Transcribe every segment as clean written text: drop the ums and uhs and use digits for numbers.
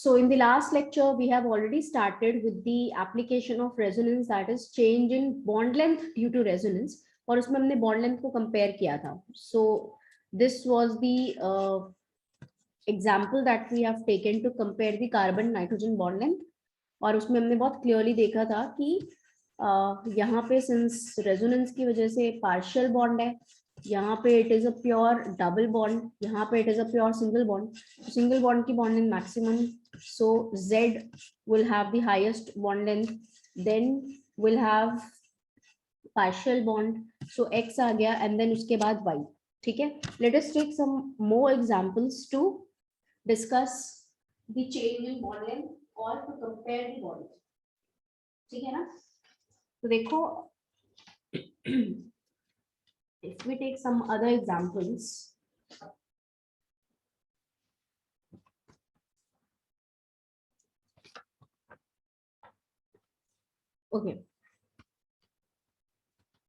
So in the last lecture, we have already started with the application of resonance, that is change in bond length due to resonance. और उसमें हमने bond length को compare किया था. So this was the example that we have taken to compare the carbon nitrogen bond length. और उसमें हमने बहुत clearly देखा था कि यहाँ पे since resonance की वजह से partial bond है, यहाँ पे it is a pure double bond, यहाँ पे it is a pure single bond. Single bond की bond length maximum, so Z will have the highest bond length, then will have partial bond, so X आ गया, and then उसके बाद Y. ठीक है, let us take some more examples to discuss the change in bond length or to compare the bond. ठीक है ना, तो देखो if we take some other examples, okay,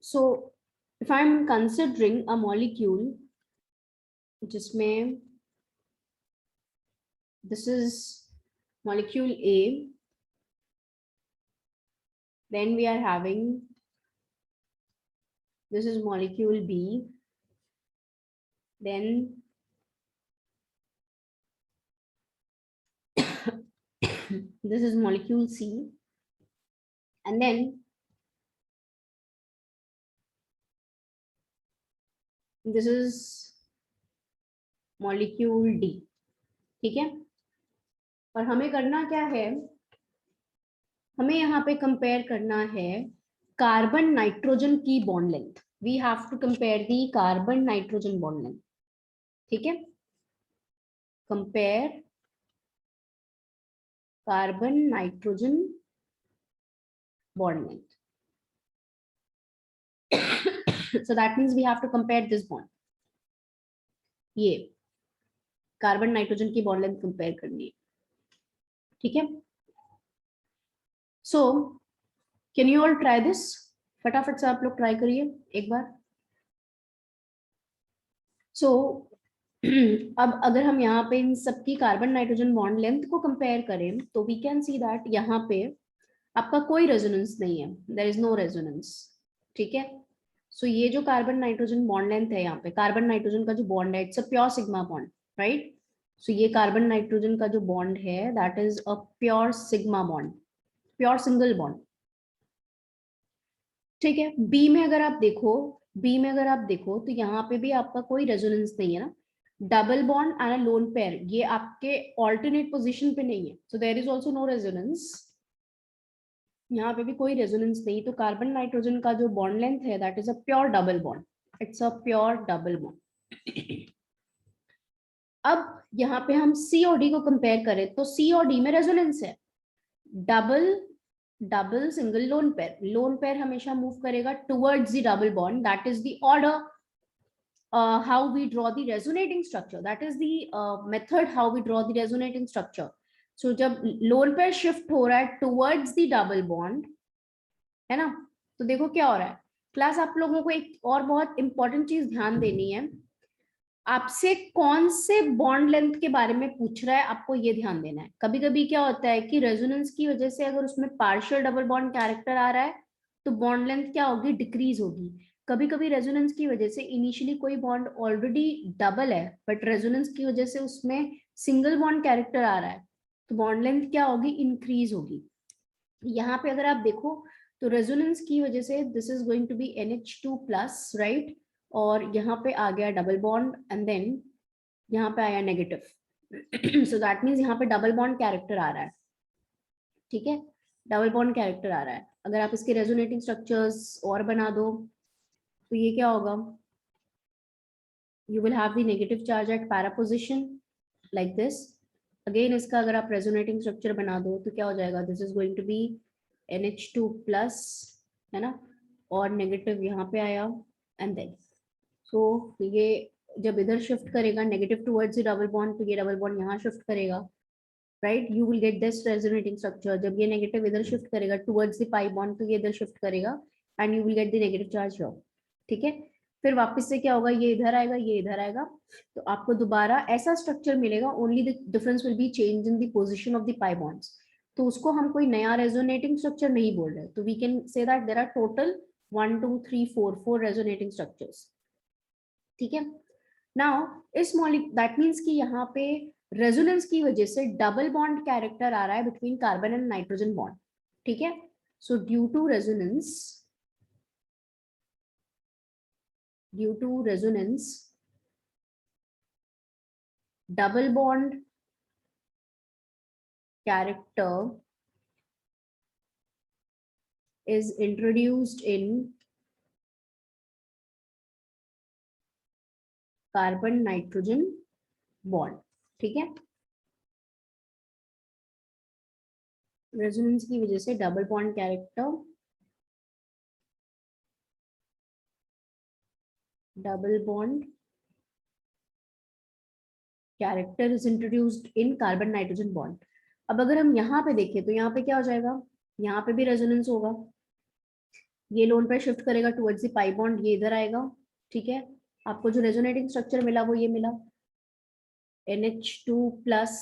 so if I'm considering a molecule जिसमें this is molecule A, then we are having this is molecule B, then this is molecule C, and then this is molecule D. ठीक है, और हमें करना क्या है, हमें यहाँ पे कंपेयर करना है कार्बन नाइट्रोजन की bond length. We have to compare the carbon nitrogen bond length. ठीक है, compare carbon nitrogen bond length. So that means we have to compare this bond. ये कार्बन नाइट्रोजन की बॉन्ड लेंथ कंपेयर करनी है. ठीक है, so can you all try this? फटाफट से आप लोग ट्राई करिए एक बार. so अब अगर हम यहाँ पे इन सबकी कार्बन नाइट्रोजन बॉन्ड लेंथ को कंपेयर करें तो वी कैन सी दैट यहाँ पे आपका कोई रेजोनेंस नहीं है, देयर इज नो रेजोनेंस. ठीक है, सो ये जो कार्बन नाइट्रोजन बॉन्ड लेंथ है, यहाँ पे कार्बन नाइट्रोजन का जो बॉन्ड है, it's a pure sigma bond, right. So ये कार्बन नाइट्रोजन का जो बॉन्ड है that is a pure sigma bond, pure single bond. ठीक है, बी में अगर आप देखो तो यहाँ पे भी आपका कोई रेजोनेंस नहीं है ना. Double bond and a lone pair, ये आपके ऑल्टरनेट पोजीशन पे नहीं है, so there is also no resonance. यहाँ पे भी कोई रेजोनेंस नहीं, तो कार्बन नाइट्रोजन का जो बॉन्ड लेंथ है that is a pure double bond, it's a pure double bond. अब यहाँ पे हम सी और डी को कंपेयर करें तो सी और डी में रेजोनेंस है. डबल सिंगल लोन पेयर हमेशा मूव करेगा towards the double bond. That is the order how we draw the resonating structure, that is the method how we draw the resonating structure. So जब lone pair shift हो रहा है towards the double bond, है ना, तो देखो क्या हो रहा है क्लास. आप लोगों को एक और बहुत इंपॉर्टेंट चीज ध्यान देनी है, आपसे कौन से बॉन्ड लेंथ के बारे में पूछ रहा है, आपको ये ध्यान देना है. कभी कभी क्या होता है कि रेजोनेंस की वजह से अगर उसमें पार्शियल डबल बॉन्ड कैरेक्टर आ रहा है तो बॉन्ड लेंथ क्या होगी, डिक्रीज होगी. कभी कभी रेजोनेंस की वजह से इनिशियली कोई बॉन्ड ऑलरेडी डबल है बट रेजोनेंस की वजह से उसमें सिंगल बॉन्ड कैरेक्टर आ रहा है तो बॉन्ड लेंथ क्या होगी, इंक्रीज होगी. यहाँ पे अगर आप देखो तो रेजोनेंस की वजह से this is going to be NH2+, right, और यहाँ पे आ गया डबल बॉन्ड एंड देन यहाँ पे आया नेगेटिव. सो दैट मीन्स यहाँ पे डबल बॉन्ड कैरेक्टर आ रहा है. ठीक है, डबल बॉन्ड कैरेक्टर आ रहा है. अगर आप इसके रेजोनेटिंग स्ट्रक्चर्स और बना दो तो ये क्या होगा, you will have the negative charge at para position like this. Again इसका अगर आप रेजोनेटिंग स्ट्रक्चर बना दो तो क्या हो जाएगा, this is going to be NH2+, है ना, और नेगेटिव यहाँ पे आया एंड देन सो ये जब इधर शिफ्ट करेगा negative towards the double bond तो ये डबल बॉन्ड यहाँ शिफ्ट करेगा, right. You will get this resonating structure. जब ये नेगेटिव इधर शिफ्ट करेगा टुवर्ड्स द पाई बॉन्ड तो ये इधर शिफ्ट करेगा and you will get the negative charge here. ठीक है, फिर वापस से क्या होगा, ये इधर आएगा, ये इधर आएगा, तो आपको दोबारा ऐसा स्ट्रक्चर मिलेगा, only the difference will be change in the position of the pi bonds. तो उसको हम कोई नया रेजोनेटिंग स्ट्रक्चर नहीं बोल रहे, तो we can say that there are total 1 2 3 4 4 resonating structures. ठीक है, नाउ इस दैट मीन्स कि यहाँ पे रेजोनेंस की वजह से डबल बॉन्ड कैरेक्टर आ रहा है between carbon and nitrogen bond. ठीक है, so due to resonance double bond character is introduced in carbon nitrogen bond. ठीक है, रेजोनेंस की वजह से double bond character is introduced in carbon nitrogen bond. अब अगर हम यहाँ पे देखें तो यहाँ पे क्या हो जाएगा, यहाँ पे भी रेजोनेंस होगा, ये लोन पे शिफ्ट करेगा टुवर्ड्स द पाई बॉन्ड, ये इधर आएगा। ठीक है, आपको जो रेजोनेटिंग स्ट्रक्चर मिला वो ये मिला NH2 plus,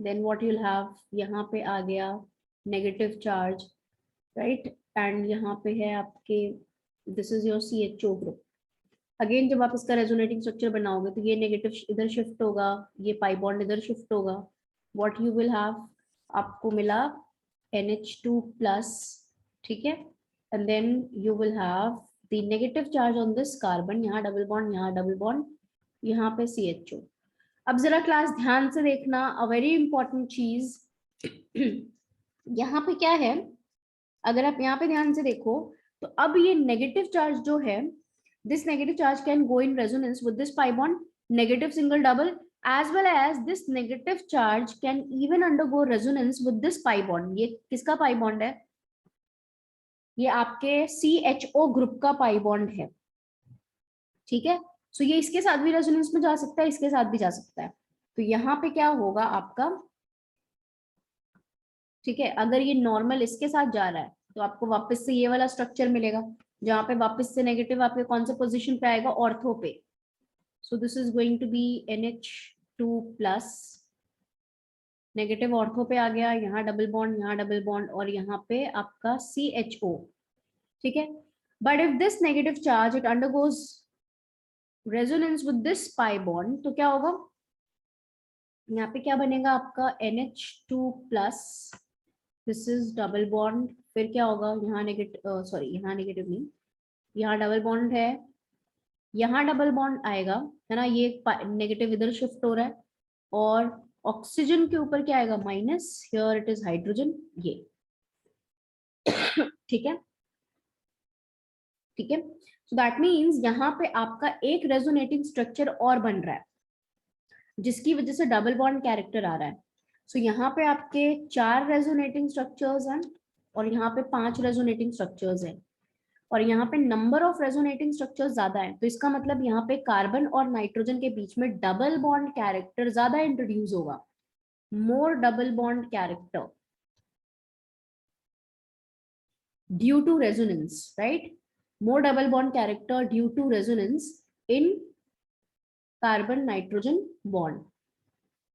then what you'll have, यहाँ पे आ गया नेगेटिव चार्ज, राइट, एंड यहाँ पे है आपके, this is your CHO group. Again जब आप इसका रेजोनेटिंग स्ट्रक्चर बनाओगे तो ये नेगेटिव इधर शिफ्ट होगा, ये पाई बॉन्ड इधर शिफ्ट होगा, व्हाट यू विल हैव, आपको मिला NH2 प्लस। ठीक है, and then you will have the negative charge on this carbon, यहाँ डबल बॉन्ड, यहाँ डबल बॉन्ड, यहाँ पे CHO। अब जरा क्लास ध्यान से देखना, अ वेरी इंपॉर्टेंट चीज यहाँ पे क्या है, अगर आप यहाँ पे ध्यान से देखो तो अब ये नेगेटिव चार्ज जो है, this negative charge can go in resonance with this pi bond, negative single double, as well as this negative charge can even undergo resonance with this pi bond। ये किसका pi bond है, ये आपके CHO group का pi bond है। ठीक है, सो ये इसके साथ भी रेजोनेंस में जा सकता है, इसके साथ भी जा सकता है। तो यहाँ पे क्या होगा आपका, ठीक है, अगर ये नॉर्मल इसके साथ जा रहा है तो आपको वापस से ये वाला स्ट्रक्चर मिलेगा, जहां पे वापस से नेगेटिव आपके कौन से पोजीशन पे आएगा, ऑर्थो पे। So this is going to be NH2 plus, negative ortho पे आ गया, यहाँ डबल बॉन्ड और यहाँ पे आपका CHO। ठीक है, but if this negative charge it undergoes resonance with this pi bond, तो क्या होगा, यहाँ पे क्या बनेगा आपका NH2 plus, this is double bond, फिर क्या होगा, यहाँ नेगेटिव, सॉरी यहाँ नेगेटिव नहीं, यहाँ डबल बॉन्ड है, यहाँ डबल बॉन्ड आएगा, है ना, ये नेगेटिव इधर शिफ्ट हो रहा है, और ऑक्सीजन के ऊपर क्या आएगा, minus, here it is hydrogen, ये। ठीक है, ठीक है, सो दैट मीन्स यहाँ पे आपका एक रेजोनेटिंग स्ट्रक्चर और बन रहा है, जिसकी वजह से डबल बॉन्ड कैरेक्टर आ रहा है। सो यहाँ पे आपके 4 रेजोनेटिंग स्ट्रक्चर्स हैं, और यहाँ पे 5 रेजोनेटिंग स्ट्रक्चर्स हैं, और यहाँ पे नंबर ऑफ रेजोनेटिंग स्ट्रक्चर्स ज्यादा है, तो इसका मतलब यहाँ पे कार्बन और नाइट्रोजन के बीच में डबल बॉन्ड कैरेक्टर ज्यादा इंट्रोड्यूस होगा, more double bond character due to resonance, right, more double bond character due to resonance in carbon nitrogen bond.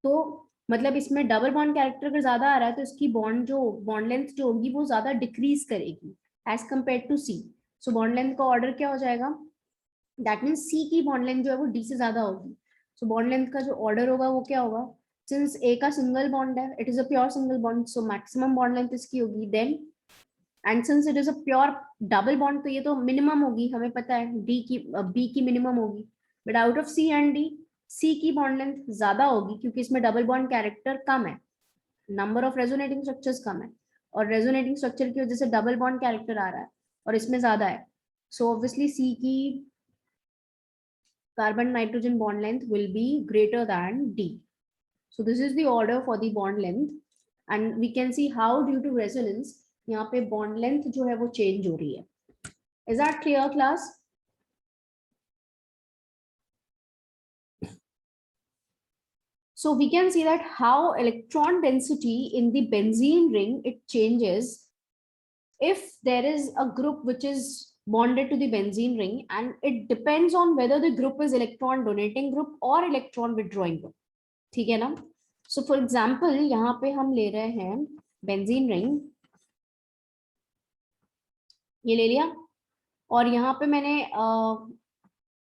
तो मतलब इसमें डबल बॉन्ड कैरेक्टर अगर ज्यादा आ रहा है तो इसकी बॉन्ड लेंथ जो होगी वो ज्यादा डिक्रीज करेगी as compare to C। So bond length का ऑर्डर क्या हो जाएगा, दैट मीन्स C की बॉन्ड लेंथ जो है वो D से ज्यादा होगी। सो बॉन्ड लेंथ का जो ऑर्डर होगा वो क्या होगा, सिंस A का सिंगल बॉन्ड है, it is a pure single bond, so maximum bond length इसकी होगी, then and since it is a pure double bond तो ये तो मिनिमम होगी, हमें पता है B की मिनिमम होगी, but out of C and D C की बॉन्ड लेंथ ज्यादा होगी, क्योंकि इसमें डबल बॉन्ड कैरेक्टर कम है, नंबर ऑफ रेजोनेटिंग स्ट्रक्चर्स कम है, और रेजोनेटिंग स्ट्रक्चर की वजह से डबल बॉन्ड कैरेक्टर आ रहा है और इसमें ज्यादा है। सो ऑब्वियसली C की carbon nitrogen bond length will be greater than D. So this is the order for the bond length, and we can see how due to resonance यहाँ पे bond length जो है वो change हो रही है। Is that clear, class? So we can see that how electron density in the benzene ring it changes if there is a group which is bonded to the benzene ring, and it depends on whether the group is electron donating group or electron withdrawing group. ठीक है ना? So for example यहाँ पे हम ले रहे हैं benzene ring, ये ले लिया, और यहाँ पे मैंने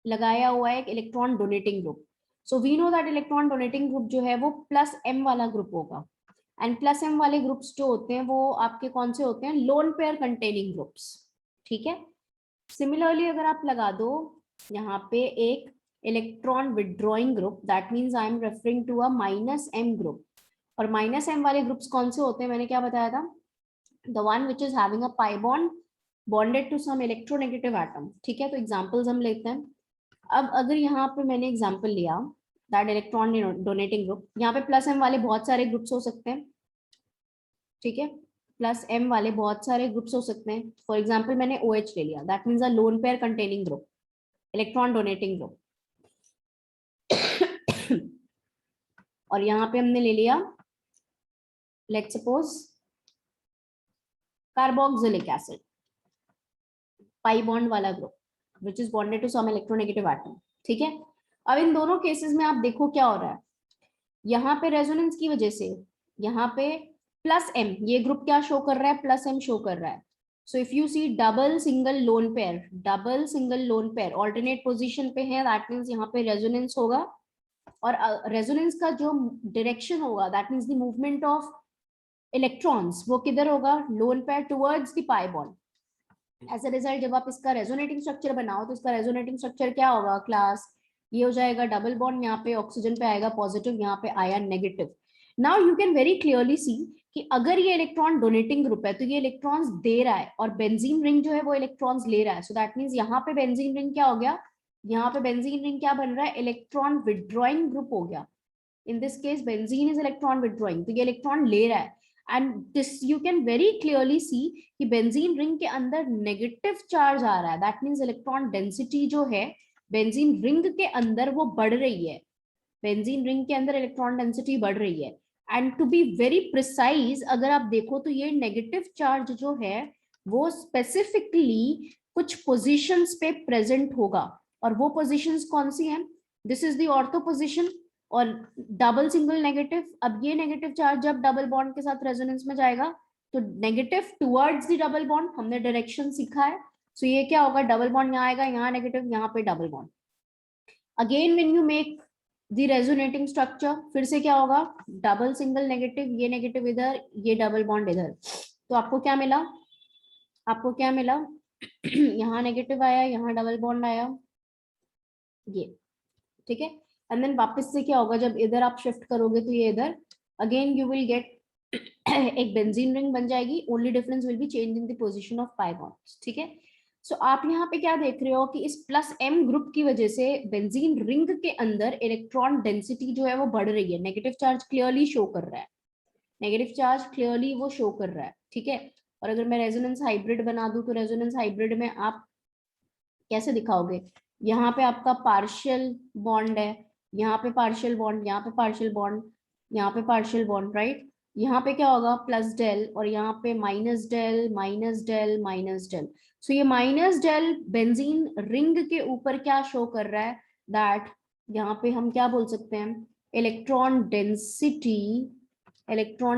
लगाया हुआ है एक electron donating group. So we know that electron donating group जो है वो प्लस एम वाला ग्रुप होगा, एंड प्लस एम वाले ग्रुप्स जो होते हैं वो आपके कौन से होते हैं? Lone pair containing groups. ठीक है. सिमिलरली अगर आप लगा दो यहाँ पे एक electron withdrawing group, that means I am referring to a minus M group. और माइनस एम वाले ग्रुप्स कौन से होते हैं? मैंने क्या बताया था? The one which is having a pi bond bonded to some electronegative atom. ठीक है. तो एग्जांपल्स हम लेते हैं. अब अगर यहाँ पे मैंने एग्जांपल लिया दैट इलेक्ट्रॉन डोनेटिंग ग्रुप, यहाँ पे प्लस एम वाले बहुत सारे ग्रुप्स हो सकते हैं. ठीक है. प्लस एम वाले बहुत सारे ग्रुप्स हो सकते हैं. फॉर एग्जांपल मैंने OH ले लिया, that means a lone pair containing group, electron donating group. और यहाँ पे हमने ले लिया let's suppose carboxylic acid, pi bond वाला group which is bonded to some electronegative atom. ठीक है. अब इन दोनों केसेस में आप देखो क्या हो रहा है. यहाँ पे रेजोनेंस की वजह से यहाँ पे प्लस एम, ये ग्रुप क्या शो कर रहा है? प्लस एम शो कर रहा है. So if you see double single lone pair alternate position पे है, दैट मीन्स यहाँ पे रेजोनेंस होगा, और रेजोनेंस का जो डायरेक्शन होगा that means the movement of electrons, वो किधर होगा? Lone pair towards the pi bond. As a result जब आप इसका रेजोनेटिंग स्ट्रक्चर बनाओ तो इसका रेजोनेटिंग स्ट्रक्चर क्या होगा क्लास? ये हो जाएगा डबल बॉन्ड, यहाँ पे ऑक्सीजन पे आएगा पॉजिटिव, यहाँ पे ion negative. Now you can very clearly see कि अगर ये इलेक्ट्रॉन डोनेटिंग ग्रुप है तो ये इलेक्ट्रॉन्स दे रहा है, और बेंजीन रिंग जो है वो इलेक्ट्रॉन्स ले रहा है. सो दैट मीन्स यहाँ पे बेंजीन रिंग क्या हो गया? यहाँ पे बेंजीन रिंग क्या बन रहा है? इलेक्ट्रॉन विड्रॉइंग ग्रुप हो गया. In this case benzene is electron withdrawing, तो ये इलेक्ट्रॉन ले रहा है. And this you can very clearly see कि बेंजीन रिंग के अंदर नेगेटिव चार्ज आ रहा है. दैट मीन्स इलेक्ट्रॉन डेंसिटी जो है बेंजीन रिंग के अंदर वो बढ़ रही है. बेंजीन रिंग के अंदर इलेक्ट्रॉन डेंसिटी बढ़ रही है. And to be very precise अगर आप देखो तो ये नेगेटिव चार्ज जो है वो स्पेसिफिकली कुछ पोजिशंस पे प्रेजेंट होगा. और वो पोजिशंस कौन सी हैं? This is the ortho position और डबल सिंगल नेगेटिव. अब ये नेगेटिव चार्ज जब डबल बॉन्ड के साथ रेजोनेंस में जाएगा तो negative towards the double bond, हमने डायरेक्शन सीखा है. सो ये क्या होगा? डबल बॉन्ड यहाँ आएगा, यहाँ नेगेटिव, यहाँ पे double bond. Again when you make the resonating structure, फिर से क्या होगा? डबल सिंगल नेगेटिव, ये नेगेटिव इधर, ये डबल बॉन्ड इधर. तो आपको क्या मिला? आपको क्या मिला? यहाँ नेगेटिव आया, यहाँ डबल बॉन्ड आया, ये. ठीक है. एंड देन वापस से क्या होगा? जब इधर आप शिफ्ट करोगे तो ये इधर, अगेन यू विल गेट एक बेंजीन रिंग बन जाएगी. Only difference will be change in the position of pi bonds. ठीक है. सो आप यहाँ पे क्या देख रहे हो कि इस प्लस एम ग्रुप की वजह से बेंजीन रिंग के अंदर इलेक्ट्रॉन डेंसिटी जो है वो बढ़ रही है. नेगेटिव चार्ज क्लियरली शो कर रहा है, नेगेटिव चार्ज क्लियरली वो शो कर रहा है. ठीक है. और अगर मैं रेजोनेंस हाइब्रिड बना दूं तो रेजोनेंस हाइब्रिड में आप कैसे दिखाओगे? यहाँ पे आपका पार्शियल बॉन्ड है, यहाँ पे पार्शियल बॉन्ड, यहाँ पे पार्शियल बॉन्ड, यहाँ पे पार्शियल बॉन्ड, राइट. यहाँ पे क्या होगा? प्लस डेल, और यहाँ पे minus del, minus del, minus del. So ये माइनस डेल बेंजीन रिंग के ऊपर क्या शो कर रहा है? दैट यहाँ पे हम क्या बोल सकते हैं? Electron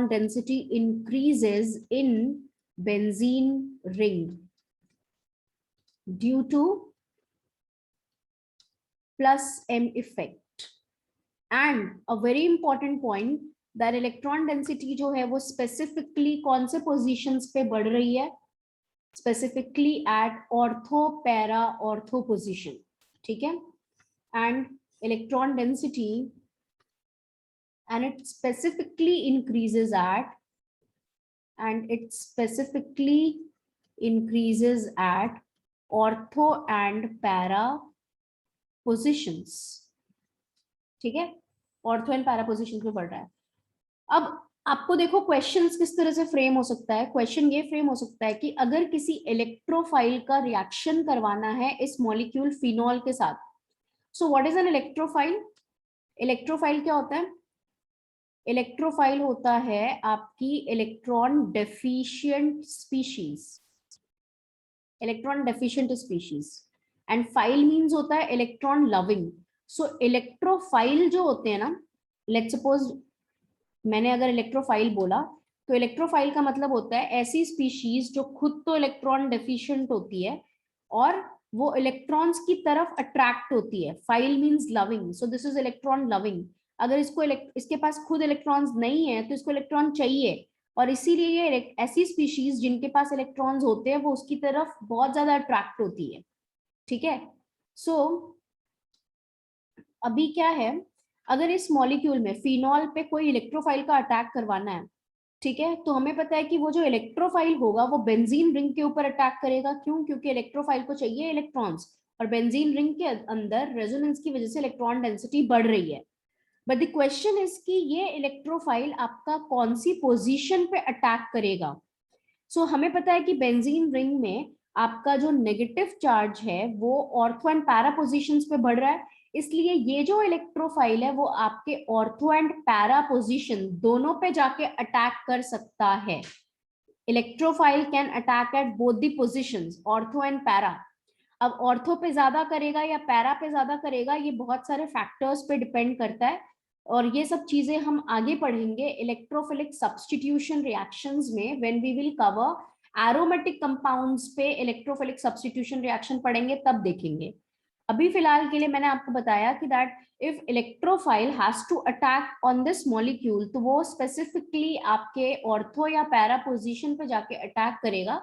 density increases in benzene ring due to plus m effect. And a very important point that electron density जो है वो specifically कौन से positions पे बढ़ रही है? Specifically at ortho para ortho position. ठीक है. And electron density and it specifically increases at ortho and para positions. ठीक है. ऑर्थो एंड पैरा पोजिशंस में बढ़ रहा है. अब आपको देखो क्वेश्चंस किस तरह से फ्रेम हो सकता है. क्वेश्चन ये फ्रेम हो सकता है कि अगर किसी इलेक्ट्रोफाइल का रिएक्शन करवाना है इस मॉलिक्यूल फिनोल के साथ, so what is an electrophile? Electrophile क्या होता है? इलेक्ट्रोफाइल होता है आपकी electron deficient species. Electron deficient species, and file means होता है इलेक्ट्रॉन लविंग. सो इलेक्ट्रोफाइल जो होते हैं ना, लेट्स सपोज मैंने अगर इलेक्ट्रोफाइल बोला, तो इलेक्ट्रोफाइल का मतलब होता है ऐसी स्पीशीज जो खुद तो इलेक्ट्रॉन डेफिशिएंट होती है और वो इलेक्ट्रॉन्स की तरफ अट्रैक्ट होती है. File means loving, so this is electron loving. अगर इसके पास खुद इलेक्ट्रॉन्स नहीं है तो इसको इलेक्ट्रॉन चाहिए, और इसीलिए ये ऐसी स्पीशीज जिनके पास इलेक्ट्रॉन्स होते हैं वो उसकी तरफ बहुत ज्यादा अट्रैक्ट होती है. ठीक है. सो अभी क्या है, अगर इस मॉलिक्यूल में फिनॉल पे कोई इलेक्ट्रोफाइल का अटैक करवाना है, ठीक है, तो हमें पता है कि वो जो इलेक्ट्रोफाइल होगा वो बेंजीन रिंग के ऊपर अटैक करेगा. क्यों? क्योंकि इलेक्ट्रोफाइल को चाहिए इलेक्ट्रॉन्स, और बेंजीन रिंग के अंदर रेजोनेंस की वजह से इलेक्ट्रॉन डेंसिटी बढ़ रही है. बट द क्वेश्चन इज कि ये इलेक्ट्रोफाइल आपका कौन सी पोजीशन पे अटैक करेगा. सो हमें पता है कि बेंजीन रिंग में आपका जो नेगेटिव चार्ज है वो ऑर्थो एंड पैरा पोजीशंस पे बढ़ रहा है, इसलिए ये जो इलेक्ट्रोफाइल है वो आपके ऑर्थो एंड पैरा पोजीशन दोनों पे जाके अटैक कर सकता है. Electrophile can attack at both the positions, ortho and para. अब ऑर्थो पे ज्यादा करेगा या पैरा पे ज्यादा करेगा, ये बहुत सारे फैक्टर्स पे डिपेंड करता है, और ये सब चीजें हम आगे पढ़ेंगे इलेक्ट्रोफिलिक सब्स्टिट्यूशन रिएक्शंस में. When we will cover aromatic compounds पे इलेक्ट्रोफिलिक सब्स्टिट्यूशन रिएक्शन पढ़ेंगे तब देखेंगे. अभी फिलहाल के लिए मैंने आपको बताया कि that if electrophile has to attack on this molecule, तो वो स्पेसिफिकली आपके ऑर्थो या पैरा पोजीशन पे जाके अटैक करेगा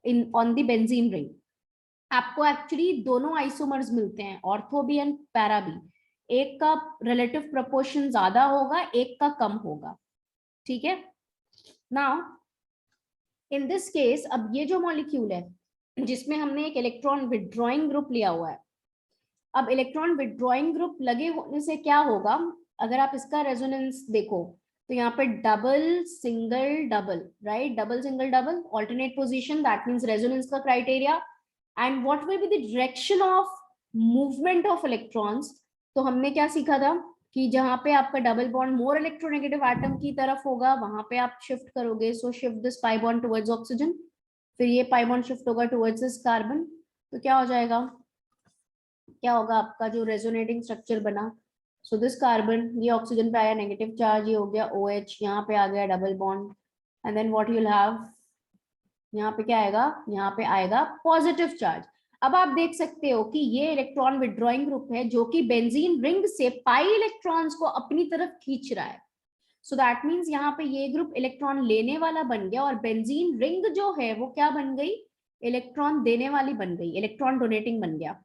in on the benzene ring. आपको एक्चुअली दोनों आइसोमर्स मिलते हैं, ऑर्थो भी एंड पैरा भी. एक का रिलेटिव प्रोपोर्शन ज्यादा होगा, एक का कम होगा. ठीक है. नाउ इन दिस केस, अब ये जो मॉलिक्यूल है जिसमें हमने एक इलेक्ट्रॉन विड्रॉइंग ग्रुप लिया हुआ है, अब इलेक्ट्रॉन विड्रॉइंग ग्रुप लगे होने से क्या होगा, अगर आप इसका रेजोनेंस देखो तो यहाँ पे double single double, right, double single double alternate position, that means resonance का criteria. And what will be the direction of movement of electrons. तो हमने क्या सीखा था कि जहां पे आपका double bond more electronegative atom की तरफ होगा वहां पे आप शिफ्ट करोगे, so shift this pi bond towards oxygen, फिर ये पाई बॉन्ड शिफ्ट होगा टुवर्ड्स दिस कार्बन. तो क्या हो जाएगा, क्या होगा आपका जो रेजोनेटिंग स्ट्रक्चर बना, सो दिस कार्बन, ये ऑक्सीजन पे आया नेगेटिव चार्ज, ये हो गया OH, यहाँ पे आ गया double bond, and then what you will have, यहाँ पे क्या आएगा, यहाँ पे आएगा पॉजिटिव चार्ज. अब आप देख सकते हो कि ये इलेक्ट्रॉन विड्रॉइंग ग्रुप है जो कि बेंजीन रिंग से पाई इलेक्ट्रॉन्स को अपनी तरफ खींच रहा है. सो दैट मींस यहाँ पे ये ग्रुप इलेक्ट्रॉन लेने वाला बन गया, और बेंजीन रिंग जो है वो क्या बन गई, इलेक्ट्रॉन देने वाली बन गई, इलेक्ट्रॉन डोनेटिंग बन गया.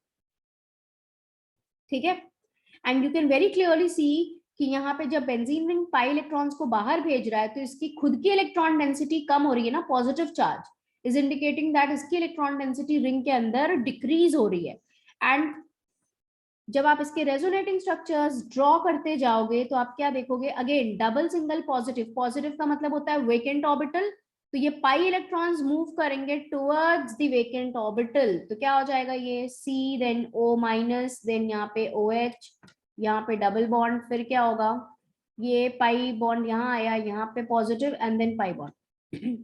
ठीक है. And you can very clearly see कि यहाँ पे जब बेंजीन रिंग पाई इलेक्ट्रॉन्स को बाहर भेज रहा है तो इसकी खुद की इलेक्ट्रॉन डेंसिटी कम हो रही है ना, positive charge is indicating that इसकी इलेक्ट्रॉन डेंसिटी रिंग के अंदर डिक्रीज हो रही है. एंड जब आप इसके रेजोनेटिंग स्ट्रक्चर्स ड्रॉ करते जाओगे तो आप क्या देखोगे, again double single positive, positive का मतलब होता है वेकेंट ऑर्बिटल, तो ये पाई इलेक्ट्रॉन्स मूव करेंगे टुवर्ड्स द वेकेंट ऑर्बिटल, तो क्या हो जाएगा ये C, then O minus, then यहाँ पे OH, यहाँ पे डबल बॉन्ड, फिर क्या होगा, ये पाई बॉन्ड यहाँ आया, यहाँ पे positive, and then pi bond.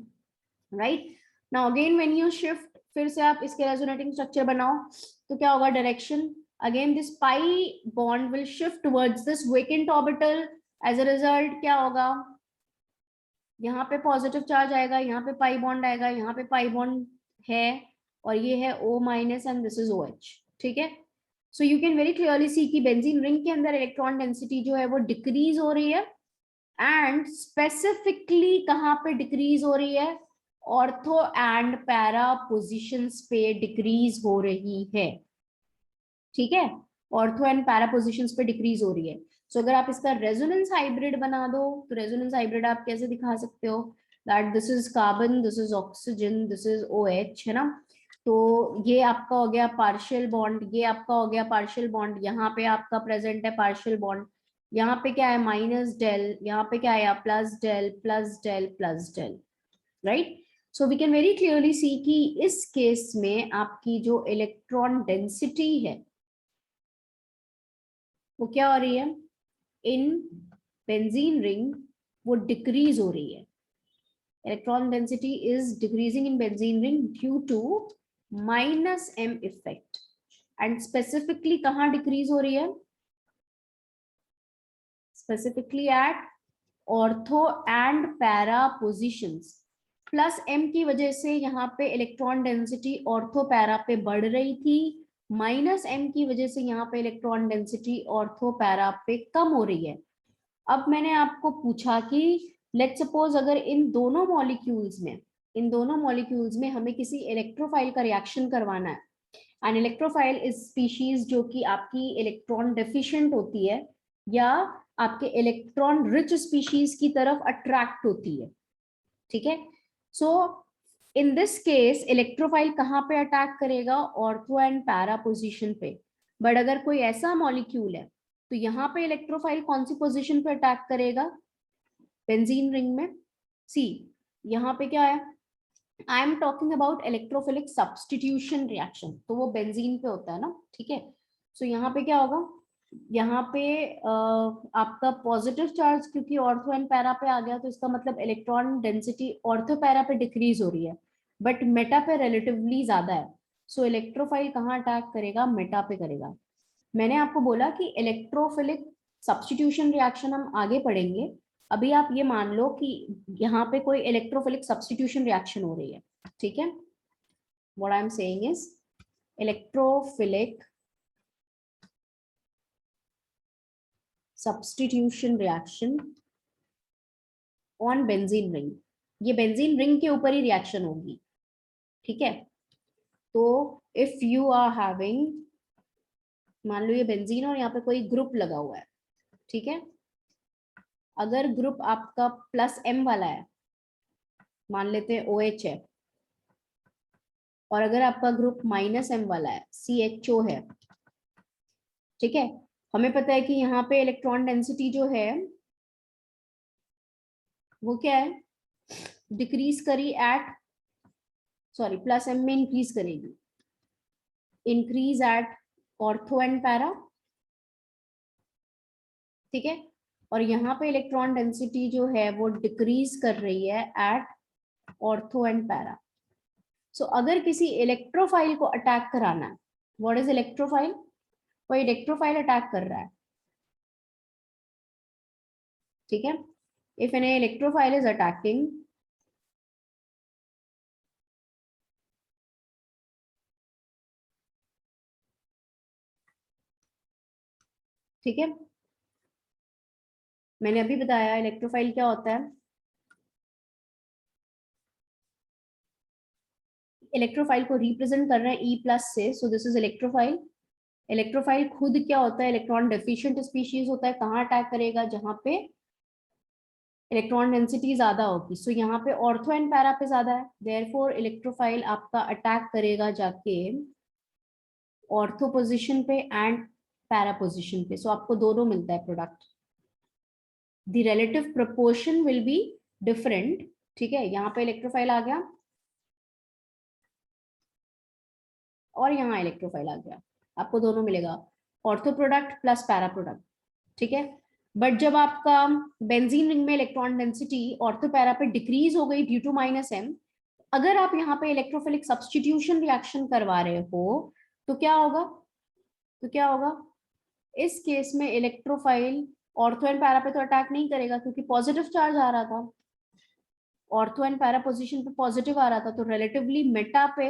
Right. Now again when you shift, फिर से आप इसके रेजोनेटिंग स्ट्रक्चर बनाओ तो क्या होगा, direction, again this pi bond will shift towards this vacant orbital. As a result क्या होगा, यहाँ पे पॉजिटिव चार्ज आएगा, यहाँ पे पाई बॉन्ड आएगा, यहाँ पे पाई बॉन्ड है, और ये है O minus and this is OH. ठीक है. सो you can very clearly see कि बेंजीन रिंग के अंदर इलेक्ट्रॉन डेंसिटी जो है वो डिक्रीज हो रही है, एंड स्पेसिफिकली कहाँ पे डिक्रीज हो रही है, ऑर्थो एंड पैरा पोजिशंस पे डिक्रीज हो रही है. ठीक है. ऑर्थो एंड पैरा पोजिशंस पे डिक्रीज हो रही है. सो अगर आप इसका रेजोनेंस हाइब्रिड बना दो तो रेजोनेंस हाइब्रिड आप कैसे दिखा सकते हो, that this is carbon, this is oxygen, this is OH, है ना. तो ये आपका हो गया पार्शियल बॉन्ड, ये आपका हो गया पार्शियल बॉन्ड, यहाँ पे आपका प्रेजेंट है पार्शियल बॉन्ड, यहाँ पे क्या है माइनस डेल, यहाँ पे क्या आया plus del plus del plus del. Right. So we can very clearly see कि इस केस में आपकी जो इलेक्ट्रॉन डेंसिटी है वो क्या हो रही है, इन बेंजीन रिंग वो डिक्रीज हो रही है. Electron density is decreasing in benzene ring due to minus M effect, and specifically कहाँ डिक्रीज हो रही है? Specifically at ortho and para positions. Plus M की वजह से यहाँ पे इलेक्ट्रॉन डेंसिटी ऑर्थो पैरा पे बढ़ रही थी, माइनस एम की वजह से यहाँ पे इलेक्ट्रॉन डेंसिटी ऑर्थो पैरा पे कम हो रही है। अब मैंने आपको पूछा कि लेट सपोज अगर इन दोनों मॉलिक्यूल्स में हमें किसी इलेक्ट्रोफाइल का रिएक्शन करवाना है, एंड इलेक्ट्रोफाइल इज स्पीशीज जो कि आपकी इलेक्ट्रॉन डेफिशिएंट होती है या आपके इलेक्ट्रॉन रिच स्पीशीज की तरफ अट्रैक्ट होती है, ठीक है। सो इन दिस केस इलेक्ट्रोफाइल कहाँ पे अटैक करेगा? ऑर्थो एंड पैरा पोजीशन पे। बट अगर कोई ऐसा मॉलिक्यूल है तो यहाँ पे इलेक्ट्रोफाइल कौन सी पोजीशन पे अटैक करेगा? बेंजीन रिंग में। सी यहाँ पे क्या है, I am talking about electrophilic substitution reaction, तो वो बेंजीन पे होता है ना, ठीक है। सो यहाँ पे क्या होगा, यहाँ पे आपका पॉजिटिव चार्ज क्योंकि ऑर्थो एंड पैरा पे आ गया, तो इसका मतलब इलेक्ट्रॉन डेंसिटी ऑर्थो पैरा पे डिक्रीज हो रही है, बट मेटा पे रिलेटिवली ज्यादा है। सो इलेक्ट्रोफाइल कहाँ अटैक करेगा? मेटा पे करेगा। मैंने आपको बोला कि इलेक्ट्रोफिलिक सब्स्टिट्यूशन रिएक्शन हम आगे पढ़ेंगे, अभी आप ये मान लो कि यहाँ पे कोई इलेक्ट्रोफिलिक सब्स्टिट्यूशन रिएक्शन हो रही है, ठीक है। What I am saying is electrophilic substitution reaction on benzene ring. ये बेंजीन रिंग के ऊपर ही रिएक्शन होगी, ठीक है। तो इफ यू आर हैविंग, मान लो ये बेंजीन और यहाँ पे कोई ग्रुप लगा हुआ है, ठीक है। अगर ग्रुप आपका प्लस एम वाला है, मान लेते हैं OH है, और अगर आपका ग्रुप माइनस एम वाला है, CHO है, ठीक है। हमें पता है कि यहाँ पे इलेक्ट्रॉन डेंसिटी जो है वो क्या है, डिक्रीज करी एट, सॉरी प्लस एम में इंक्रीज करेगी, increase at ortho and para, ठीक है। और यहाँ पे इलेक्ट्रॉन डेंसिटी जो है वो डिक्रीज कर रही है एट ऑर्थो एंड पैरा। सो अगर किसी इलेक्ट्रोफाइल को अटैक कराना है, व्हाट इज इलेक्ट्रोफाइल? कोई इलेक्ट्रोफाइल अटैक कर रहा है, ठीक है। If an electrophile is attacking, ठीक है, मैंने अभी बताया इलेक्ट्रोफाइल क्या होता है। इलेक्ट्रोफाइल को रिप्रेजेंट कर रहे हैं E+ से, सो दिस इज इलेक्ट्रोफाइल। इलेक्ट्रोफाइल खुद क्या होता है? इलेक्ट्रॉन डेफिशिएंट स्पीशीज होता है। कहाँ अटैक करेगा? जहां पे इलेक्ट्रॉन डेंसिटी ज्यादा होगी। सो यहाँ पे ऑर्थो एंड पैरा पे ज्यादा है, देयरफॉर इलेक्ट्रोफाइल आपका अटैक करेगा जाके ऑर्थो पोजीशन पे एंड पैरा पोजीशन पे। सो आपको दोनों मिलता है product. The relative proportion will be different, ठीक है। यहाँ पे इलेक्ट्रोफाइल आ गया और यहाँ इलेक्ट्रोफाइल आ गया, आपको दोनों मिलेगा, ortho product plus para product, ठीक है। बट जब आपका बेंजीन रिंग में इलेक्ट्रॉन डेंसिटी ऑर्थो पैरा पे डिक्रीज हो गई ड्यू टू माइनस एम, अगर आप यहाँ पे इलेक्ट्रोफिलिक सब्स्टिट्यूशन रिएक्शन करवा रहे हो तो क्या होगा? इस केस में इलेक्ट्रोफाइल ऑर्थो एंड पैरा पे तो अटैक नहीं करेगा क्योंकि पॉजिटिव चार्ज आ रहा था, ऑर्थो एंड पैरा पोजीशन पे पॉजिटिव आ रहा था, तो रिलेटिवली मेटा पे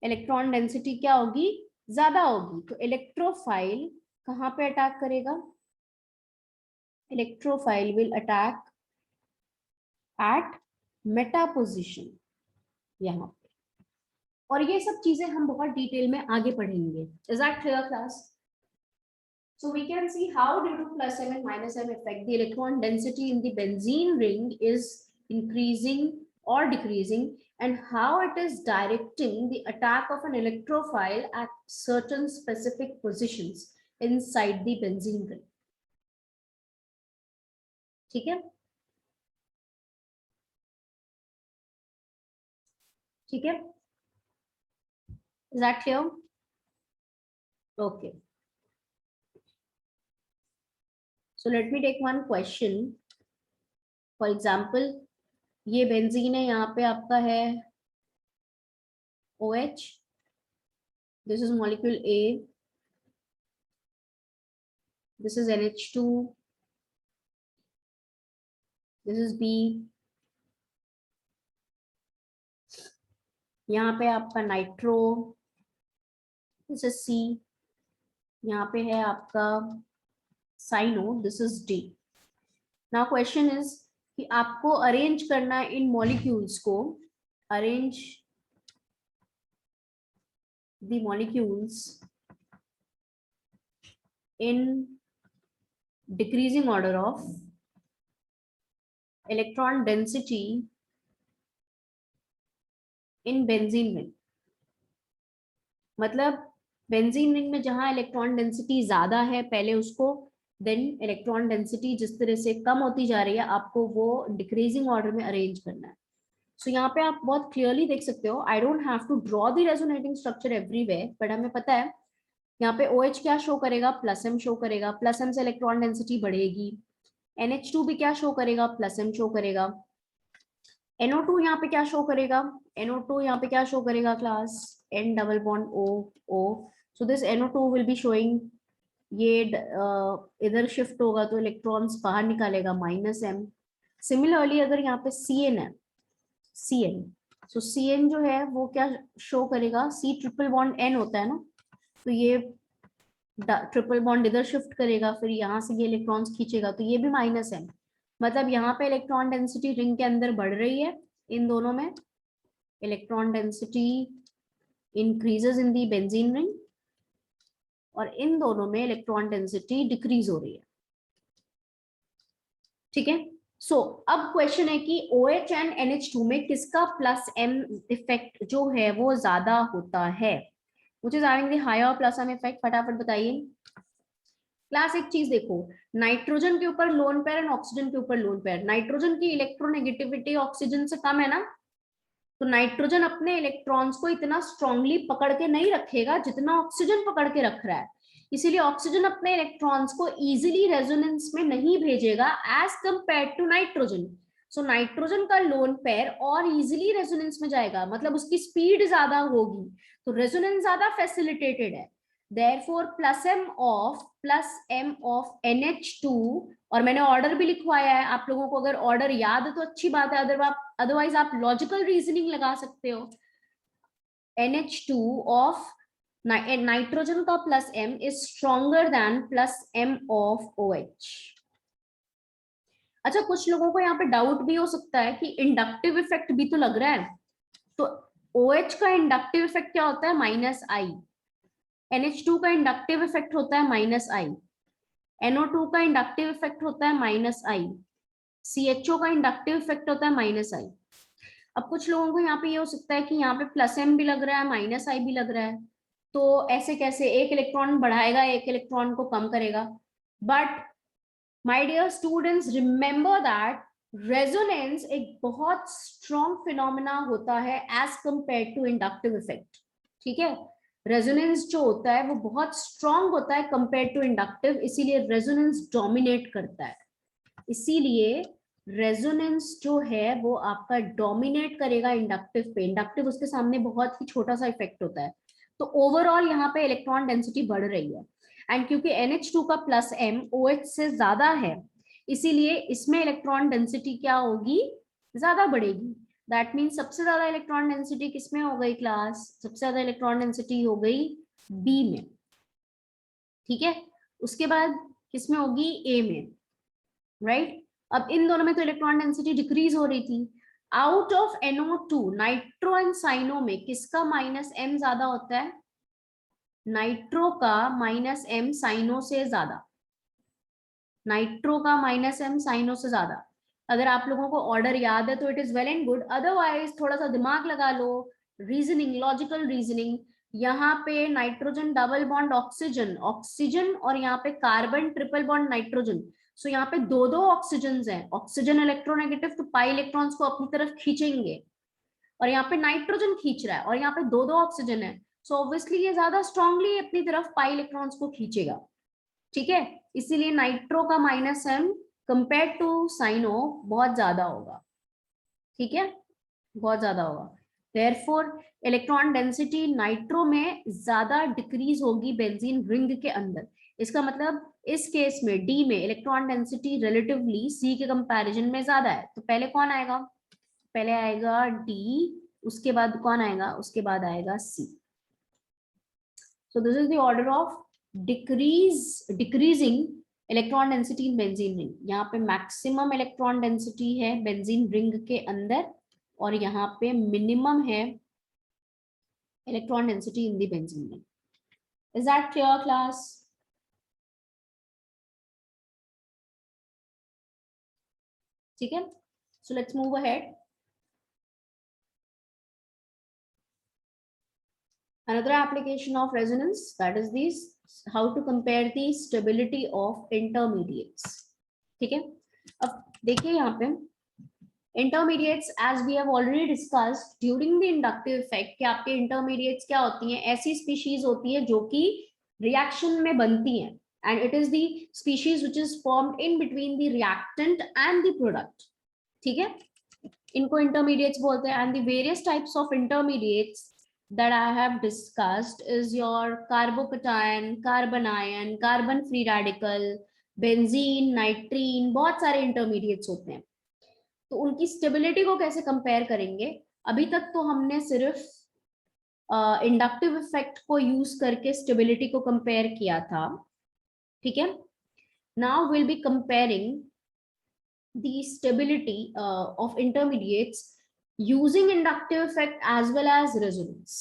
इलेक्ट्रॉन डेंसिटी क्या होगी? ज्यादा होगी। तो इलेक्ट्रोफाइल कहाँ पे अटैक करेगा? Electrophile will attack eight Meta position, यहाँ पे। और ये सब चीजें हम बहुत डिटेल में आगे पढ़ेंगे। Is that clear class? So we can see how due to plus m and minus m effect, the electron density in the benzene ring is increasing or decreasing, and how it is directing the attack of an electrophile at certain specific positions inside the benzene ring. ठीक है, ठीक है, is that clear? Okay. So let me take one question. For example, ये benzene है, यहाँ पे आपका है OH, This is molecule A. This is NH2. This is B. यहाँ पे आपका नाइट्रो. This is C. यहाँ पे है आपका cyano. This is D. Now question is कि आपको अरेंज करना है इन मॉलिक्यूल्स को. Arrange the molecules in decreasing order of electron density in benzene ring. मतलब बेंजीन रिंग में जहां इलेक्ट्रॉन डेंसिटी ज्यादा है पहले उसको, देन इलेक्ट्रॉन डेंसिटी जिस तरह से कम होती जा रही है आपको वो डिक्रीजिंग ऑर्डर में अरेंज करना है. सो यहाँ पे आप बहुत क्लियरली देख सकते हो. I don't have to draw the resonating structure everywhere, but हमें पता है यहाँ पे OH क्या शो करेगा, प्लस M शो करेगा. प्लस M से इलेक्ट्रॉन डेंसिटी बढ़ेगी. NH2 भी क्या शो करेगा, प्लस M शो करेगा. NO2 यहाँ पे क्या शो करेगा, NO2 यहाँ पे क्या शो करेगा class, N double bond O O. So this NO2 will be showing, ये इधर शिफ्ट होगा तो इलेक्ट्रॉन्स बाहर निकालेगा -M. सिमिलरली अगर यहाँ पे CN है, CN, सो CN जो है वो क्या शो करेगा, C ट्रिपल बॉन्ड N होता है ना, तो ये ट्रिपल बॉन्ड इधर शिफ्ट करेगा, फिर यहाँ से ये इलेक्ट्रॉन्स खींचेगा तो ये भी -M. मतलब यहाँ पे इलेक्ट्रॉन डेंसिटी रिंग के अंदर बढ़ रही है. इन दोनों में इलेक्ट्रॉन डेंसिटी इंक्रीजेस इन दी बेंजीन रिंग और इन दोनों में इलेक्ट्रॉन डेंसिटी डिक्रीज हो रही है. ठीक है. सो अब क्वेश्चन है कि OH एंड NH2 में किसका प्लस M इफेक्ट जो है वो ज्यादा होता है, which is having the higher plus M effect. फटाफट बताइए क्लास. एक चीज देखो, नाइट्रोजन के ऊपर लोन पेयर एंड ऑक्सीजन के ऊपर लोन पेयर. नाइट्रोजन की इलेक्ट्रोनेगेटिविटी ऑक्सीजन से कम है ना, तो नाइट्रोजन अपने इलेक्ट्रॉन्स को इतना स्ट्रांगली पकड़ के नहीं रखेगा जितना ऑक्सीजन पकड़ के रख रहा है. इसीलिए ऑक्सीजन अपने इलेक्ट्रॉन्स को इजीली रेजोनेंस में नहीं भेजेगा as compare to nitrogen. So nitrogen का लोन पेयर और इजीली रेजोनेंस में जाएगा, मतलब उसकी स्पीड ज्यादा होगी, तो रेजोनेंस ज्यादा फैसिलिटेटेड है. Therefore plus M of NH2, और मैंने ऑर्डर भी लिखवाया है आप लोगों को. अगर ऑर्डर याद है तो अच्छी बात है, अदरवाइज आप लॉजिकल रीजनिंग लगा सकते हो. NH2 of नाइट्रोजन का plus M is stronger than plus M of OH. अच्छा, कुछ लोगों को यहाँ पे डाउट भी हो सकता है कि इंडक्टिव इफेक्ट भी तो लग रहा है, तो OH का इंडक्टिव इफेक्ट क्या होता है, -I. NH2 का इंडक्टिव इफेक्ट होता है -I. NO2 का इंडक्टिव इफेक्ट होता है -I. CHO का इंडक्टिव इफेक्ट होता है -I. अब कुछ लोगों को यहाँ पे ये हो सकता है कि यहाँ पे प्लस M भी लग रहा है, -I भी लग रहा है, तो ऐसे कैसे, एक इलेक्ट्रॉन बढ़ाएगा एक इलेक्ट्रॉन को कम करेगा. But my dear students, remember that resonance एक बहुत स्ट्रॉन्ग फिनोमेना होता है as compare to inductive effect. ठीक है, रेजोनेंस जो होता है वो बहुत स्ट्रॉन्ग होता है कंपेयर टू इंडक्टिव, इसीलिए रेजोनेंस डोमिनेट करता है. इसीलिए रेजोनेंस जो है वो आपका डोमिनेट करेगा इंडक्टिव पे. इंडक्टिव उसके सामने बहुत ही छोटा सा इफेक्ट होता है. तो ओवरऑल यहाँ पे इलेक्ट्रॉन डेंसिटी बढ़ रही है, एंड क्योंकि NH2 का प्लस M OH से ज्यादा है, इसीलिए इसमें इलेक्ट्रॉन डेंसिटी क्या होगी, ज्यादा बढ़ेगी. दैट मीन्स सबसे ज्यादा इलेक्ट्रॉन डेंसिटी किसमें हो गई क्लास, सबसे ज्यादा इलेक्ट्रॉन डेंसिटी हो गई B में. ठीक है, उसके बाद किसमें होगी, A में. राइट. अब इन दोनों में तो इलेक्ट्रॉन डेंसिटी डिक्रीज हो रही थी. Out of NO2 nitro and cyano में किसका -M ज्यादा होता है, नाइट्रो का -M साइनो से ज्यादा. नाइट्रो का -M साइनो से ज्यादा. अगर आप लोगों को ऑर्डर याद है तो it is well and good, otherwise थोड़ा सा दिमाग लगा लो, रीजनिंग, लॉजिकल रीजनिंग. यहाँ पे nitrogen double bond oxygen, oxygen और यहाँ पे कार्बन ट्रिपल बॉन्ड नाइट्रोजन. सो यहाँ पे दो ऑक्सीजन हैं, ऑक्सीजन इलेक्ट्रोनेगेटिव तो पाई इलेक्ट्रॉन्स को अपनी तरफ खींचेंगे, और यहाँ पे नाइट्रोजन खींच रहा है और यहाँ पे दो ऑक्सीजन है, सो ऑब्वियसली ये ज्यादा स्ट्रांगली अपनी तरफ पाई इलेक्ट्रॉन्स को खींचेगा. ठीक है, इसीलिए नाइट्रो का -M कंपेयर टू साइनो बहुत ज्यादा होगा. ठीक है, बहुत ज्यादा होगा. देयरफॉर इलेक्ट्रॉन डेंसिटी नाइट्रो में ज्यादा डिक्रीज होगी बेंजीन रिंग के अंदर। इसका मतलब इस केस में डी में इलेक्ट्रॉन डेंसिटी रिलेटिवली सी के कंपैरिजन में ज्यादा है। तो पहले कौन आएगा, पहले आएगा डी, उसके बाद कौन आएगा, उसके बाद आएगा C. So this is the order of decreasing electron density in benzene ring. यहाँ पे मैक्सिमम इलेक्ट्रॉन डेंसिटी है बेंजीन रिंग के अंदर और यहाँ पे मिनिमम है electron density in the benzene ring. Is that clear class? ठीक है, so let's move ahead. Another application of resonance, that is this, how to compare the stability of intermediates. ठीक है, अब देखिए यहाँ पे intermediates as we have already discussed during the inductive effect कि आपके intermediates क्या होती हैं, ऐसी species होती है जो कि reaction में बनती हैं and it is the species which is formed in between the reactant and the product. ठीक है, इनको intermediates बोलते हैं। and the various types of intermediates that I have discussed is your carbocation, carbon ion, carbon free radical, benzene, nitrene, बहुत सारे intermediates होते हैं। तो उनकी स्टेबिलिटी को कैसे कंपेयर करेंगे? अभी तक तो हमने सिर्फ इंडक्टिव इफेक्ट को यूज करके स्टेबिलिटी को कंपेयर किया था। ठीक है, now will be comparing the stability of intermediates using inductive effect as well as resonance.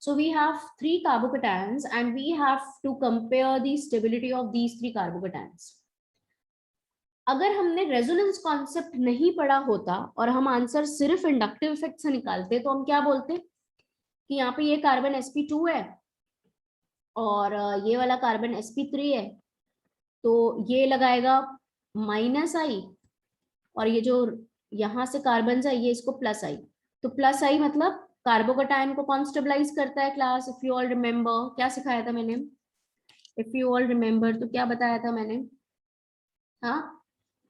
So we have 3 carbocations and we have to compare the stability of these 3 carbocations. अगर हमने resonance concept नहीं पढ़ा होता और हम answer सिर्फ inductive effect से निकालते तो हम क्या बोलते कि यहाँ पे ये कार्बन sp2 है और ये वाला कार्बन sp3 है, तो ये लगाएगा -i और ये जो यहाँ से कार्बन है ये इसको +i। तो +i मतलब कार्बोकटायन को कौन स्टेबलाइज करता है class? If you all remember, क्या सिखाया था मैंने? इफ यू ऑल रिमेम्बर तो क्या बताया था मैंने? हाँ,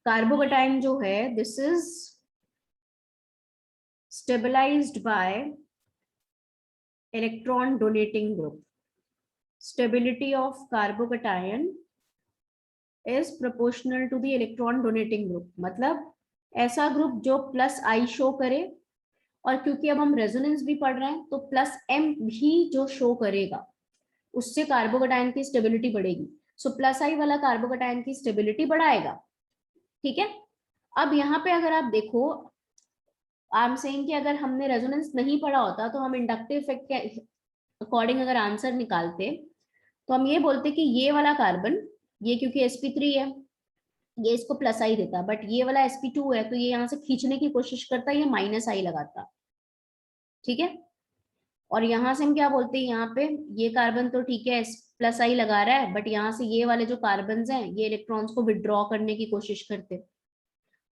कार्बोकटायन जो है this is stabilized by electron donating group. Stability of carbocation is proportional to the electron donating group, मतलब ऐसा ग्रुप जो +i शो करे, और क्योंकि अब हम रेजोनेंस भी पढ़ रहे हैं तो +m भी जो शो करेगा उससे कार्बोकटायन की स्टेबिलिटी बढ़ेगी। सो +i वाला कार्बोकटायन की स्टेबिलिटी बढ़ाएगा। ठीक है, अब यहाँ पे अगर आप देखो, आई एम सेइंग कि अगर हमने रेजोनेंस नहीं पढ़ा होता तो हम इंडक्टिव इफेक्ट के अकॉर्डिंग अगर आंसर निकालते तो हम ये बोलते कि ये वाला कार्बन, ये क्योंकि sp3 है ये इसको +i देता, बट ये वाला sp2 है तो ये यहाँ से खींचने की कोशिश करता, ये -i लगाता। ठीक है, और यहाँ से हम क्या बोलते हैं, यहाँ पे ये कार्बन तो ठीक है +i लगा रहा है, बट यहाँ से ये वाले जो कार्बन हैं ये इलेक्ट्रॉन्स को विड्रॉ करने की कोशिश करते,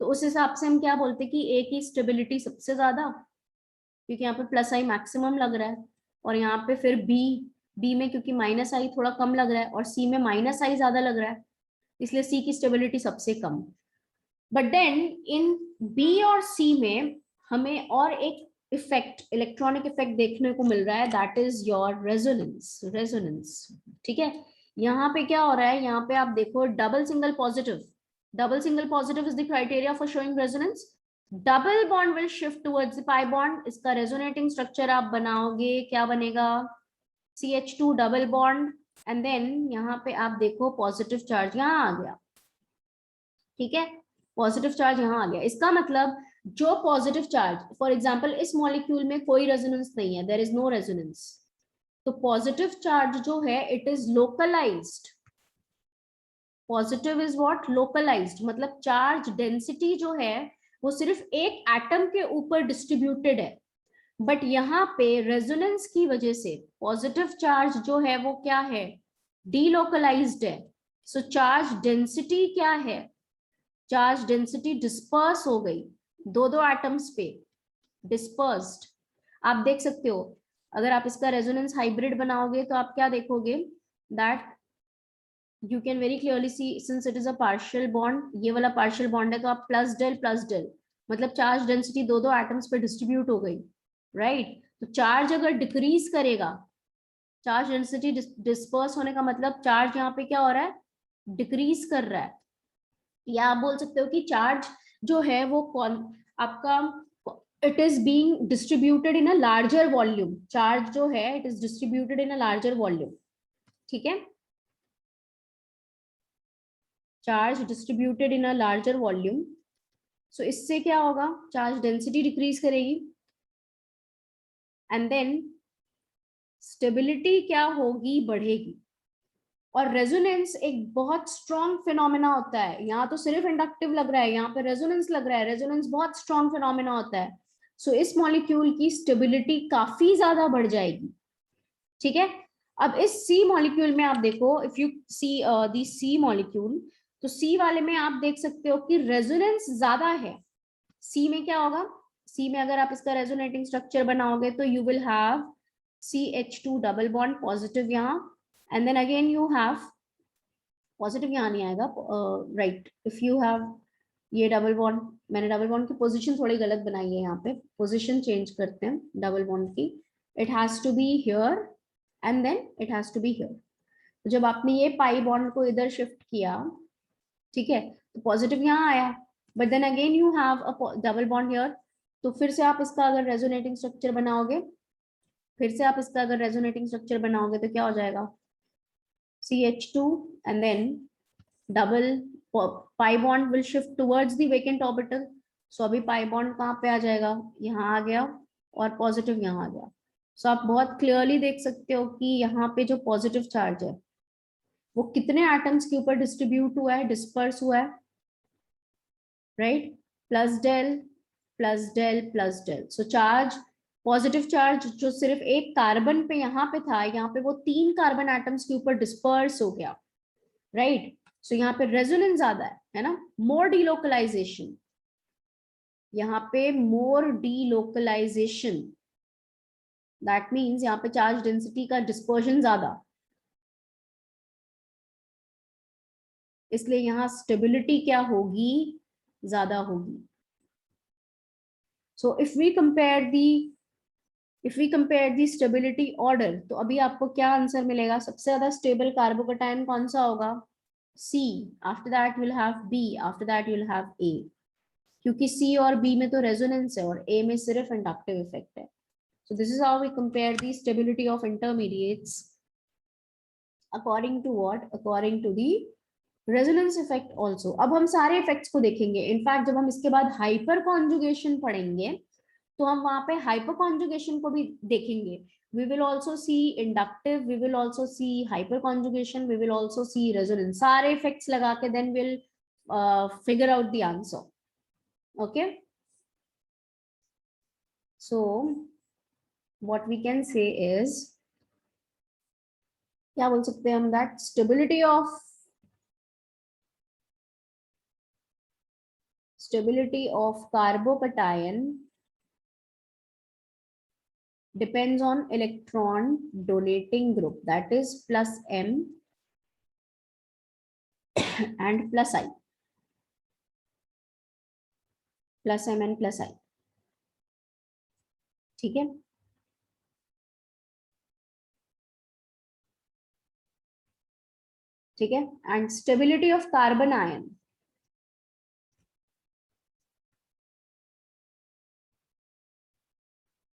तो उस हिसाब से हम क्या बोलते कि ए की स्टेबिलिटी सबसे ज्यादा, क्योंकि यहाँ पे +i मैक्सिमम लग रहा है, और यहाँ पे फिर बी में क्योंकि -i थोड़ा कम लग रहा है और सी में -i ज्यादा लग रहा है, इसलिए सी की स्टेबिलिटी सबसे कम। बट देन इन बी और सी में हमें और एक इफेक्ट, इलेक्ट्रॉनिक इफेक्ट देखने को मिल रहा है, दैट इज योर रेजोनेंस। ठीक है, यहाँ पे क्या हो रहा है, यहाँ पे आप देखो double single positive is the criteria for showing resonance. Double bond will shift towards the pi bond, इसका रेजोनेटिंग स्ट्रक्चर आप बनाओगे, क्या बनेगा? CH2 double bond, and then यहाँ पे आप देखो पॉजिटिव चार्ज यहाँ आ गया। ठीक है, पॉजिटिव चार्ज यहाँ आ गया, इसका मतलब जो पॉजिटिव चार्ज, फॉर एग्जांपल इस मॉलिक्यूल में कोई रेजोनेंस नहीं है, देयर इज नो रेजोनेंस, तो पॉजिटिव चार्ज जो है it is localized. Positive is what? Localized, मतलब चार्ज डेंसिटी जो है वो सिर्फ एक एटम के ऊपर डिस्ट्रीब्यूटेड है, बट यहाँ पे रेजोनेंस की वजह से पॉजिटिव चार्ज जो है वो क्या है? डीलोकलाइज्ड है। सो चार्ज डेंसिटी क्या है? चार्ज डेंसिटी डिस्पर्स हो गई, दो एटम्स पे डिस्पर्स्ड। आप देख सकते हो अगर आप इसका रेजोनेंस हाइब्रिड बनाओगे तो आप क्या देखोगे, that you can very clearly C, since it is a partial bond, ये वाला पार्शियल बॉन्ड है तो आप +del मतलब चार्ज डेंसिटी दो दो एटम्स पे डिस्ट्रीब्यूट हो गई, राइट। तो चार्ज अगर डिक्रीज करेगा, चार्ज डेंसिटी डिस्पर्स होने का मतलब चार्ज यहाँ पे क्या हो रहा है, डिक्रीज कर रहा है। या आप बोल सकते हो कि चार्ज जो है वो आपका it is being distributed in a larger volume, charge जो है it is distributed in a larger volume, ठीक है, charge distributed in a larger volume. So इससे क्या होगा, चार्ज डेंसिटी डिक्रीज करेगी, एंड देन स्टेबिलिटी क्या होगी, बढ़ेगी। और रेजोनेंस एक बहुत स्ट्रॉन्ग फिनोमेना होता है, यहाँ तो सिर्फ इंडक्टिव लग रहा है, यहाँ पे रेजोनेंस लग रहा है, रेजोनेंस बहुत स्ट्रॉन्ग फिनोमेना होता है। सो इस मॉलिक्यूल की स्टेबिलिटी काफी ज्यादा बढ़ जाएगी, ठीक है। अब इस सी मॉलिक्यूल में आप देखो, if you see the C molecule, तो सी वाले में आप देख सकते हो कि रेजोनेंस ज्यादा है। सी में क्या होगा, सी में अगर आप इसका रेजोनेटिंग स्ट्रक्चर बनाओगे तो you will have CH2 double bond positive यहाँ, and then again you have positive यहाँ नहीं आएगा, राइट, इफ यू हैव ये डबल बॉन्ड, मैंने डबल बॉन्ड की पोजीशन थोड़ी गलत बनाई है, यहाँ पे पोजीशन चेंज करते हैं डबल बॉन्ड की, it has to be here and then it has to be here. जब आपने ये पाई बॉन्ड को इधर शिफ्ट किया, ठीक है, तो पॉजिटिव यहाँ आया, but then again you have a double bond here. तो फिर से आप इसका अगर रेजोनेटिंग स्ट्रक्चर बनाओगे, फिर से आप इसका अगर रेजोनेटिंग स्ट्रक्चर बनाओगे तो क्या हो जाएगा, CH2 and then double pi bond will shift towards the vacant orbital. So अभी pi bond कहाँ पे आ जाएगा, यहाँ आ गया, और पॉजिटिव यहाँ आ गया। सो आप बहुत क्लियरली देख सकते हो कि यहाँ पे जो पॉजिटिव चार्ज है वो कितने एटम्स के ऊपर डिस्ट्रीब्यूट हुआ है, डिस्पर्स हुआ है, right, plus del plus del plus del. So charge, positive charge जो सिर्फ एक कार्बन पे यहाँ पे था, यहाँ पे वो 3 कार्बन एटम्स के ऊपर डिस्पर्स हो गया, राइट। सो यहाँ पे रेजोनेंस ज्यादा है ना, मोर डीलोकलाइजेशन, यहाँ पे मोर डीलोकलाइजेशन, दैट मीन्स यहाँ पे चार्ज डेंसिटी का डिस्पर्शन ज्यादा, इसलिए यहाँ स्टेबिलिटी क्या होगी, ज्यादा होगी। So if we compare the stability order, तो अभी आपको क्या आंसर मिलेगा, सबसे ज्यादा स्टेबल कार्बोकैटायन कौन सा होगा, C, after that will have B, after that will have A, क्योंकि C और B में तो रेजोनेंस है और A में सिर्फ इंडक्टिव इफेक्ट है। So this is how we compare the stability of intermediates according to what? According to the resonance effect also. अब हम सारे इफेक्ट्स को देखेंगे, इनफैक्ट जब हम इसके बाद हाइपर कॉन्जुगेशन पढ़ेंगे तो हम वहां पे हाइपर कॉन्जुगेशन को भी देखेंगे। We will also see inductive, we will also see hyper conjugation, we will also see resonance, सारे इफेक्ट्स लगा के then we'll figure out the answer. Okay, so what we can say is, क्या बोल सकते हैं हम, that stability of carbocation depends on electron donating group, that is plus M and plus I, plus M and plus I, ठीक है। ठीक है, and stability of carbon ion,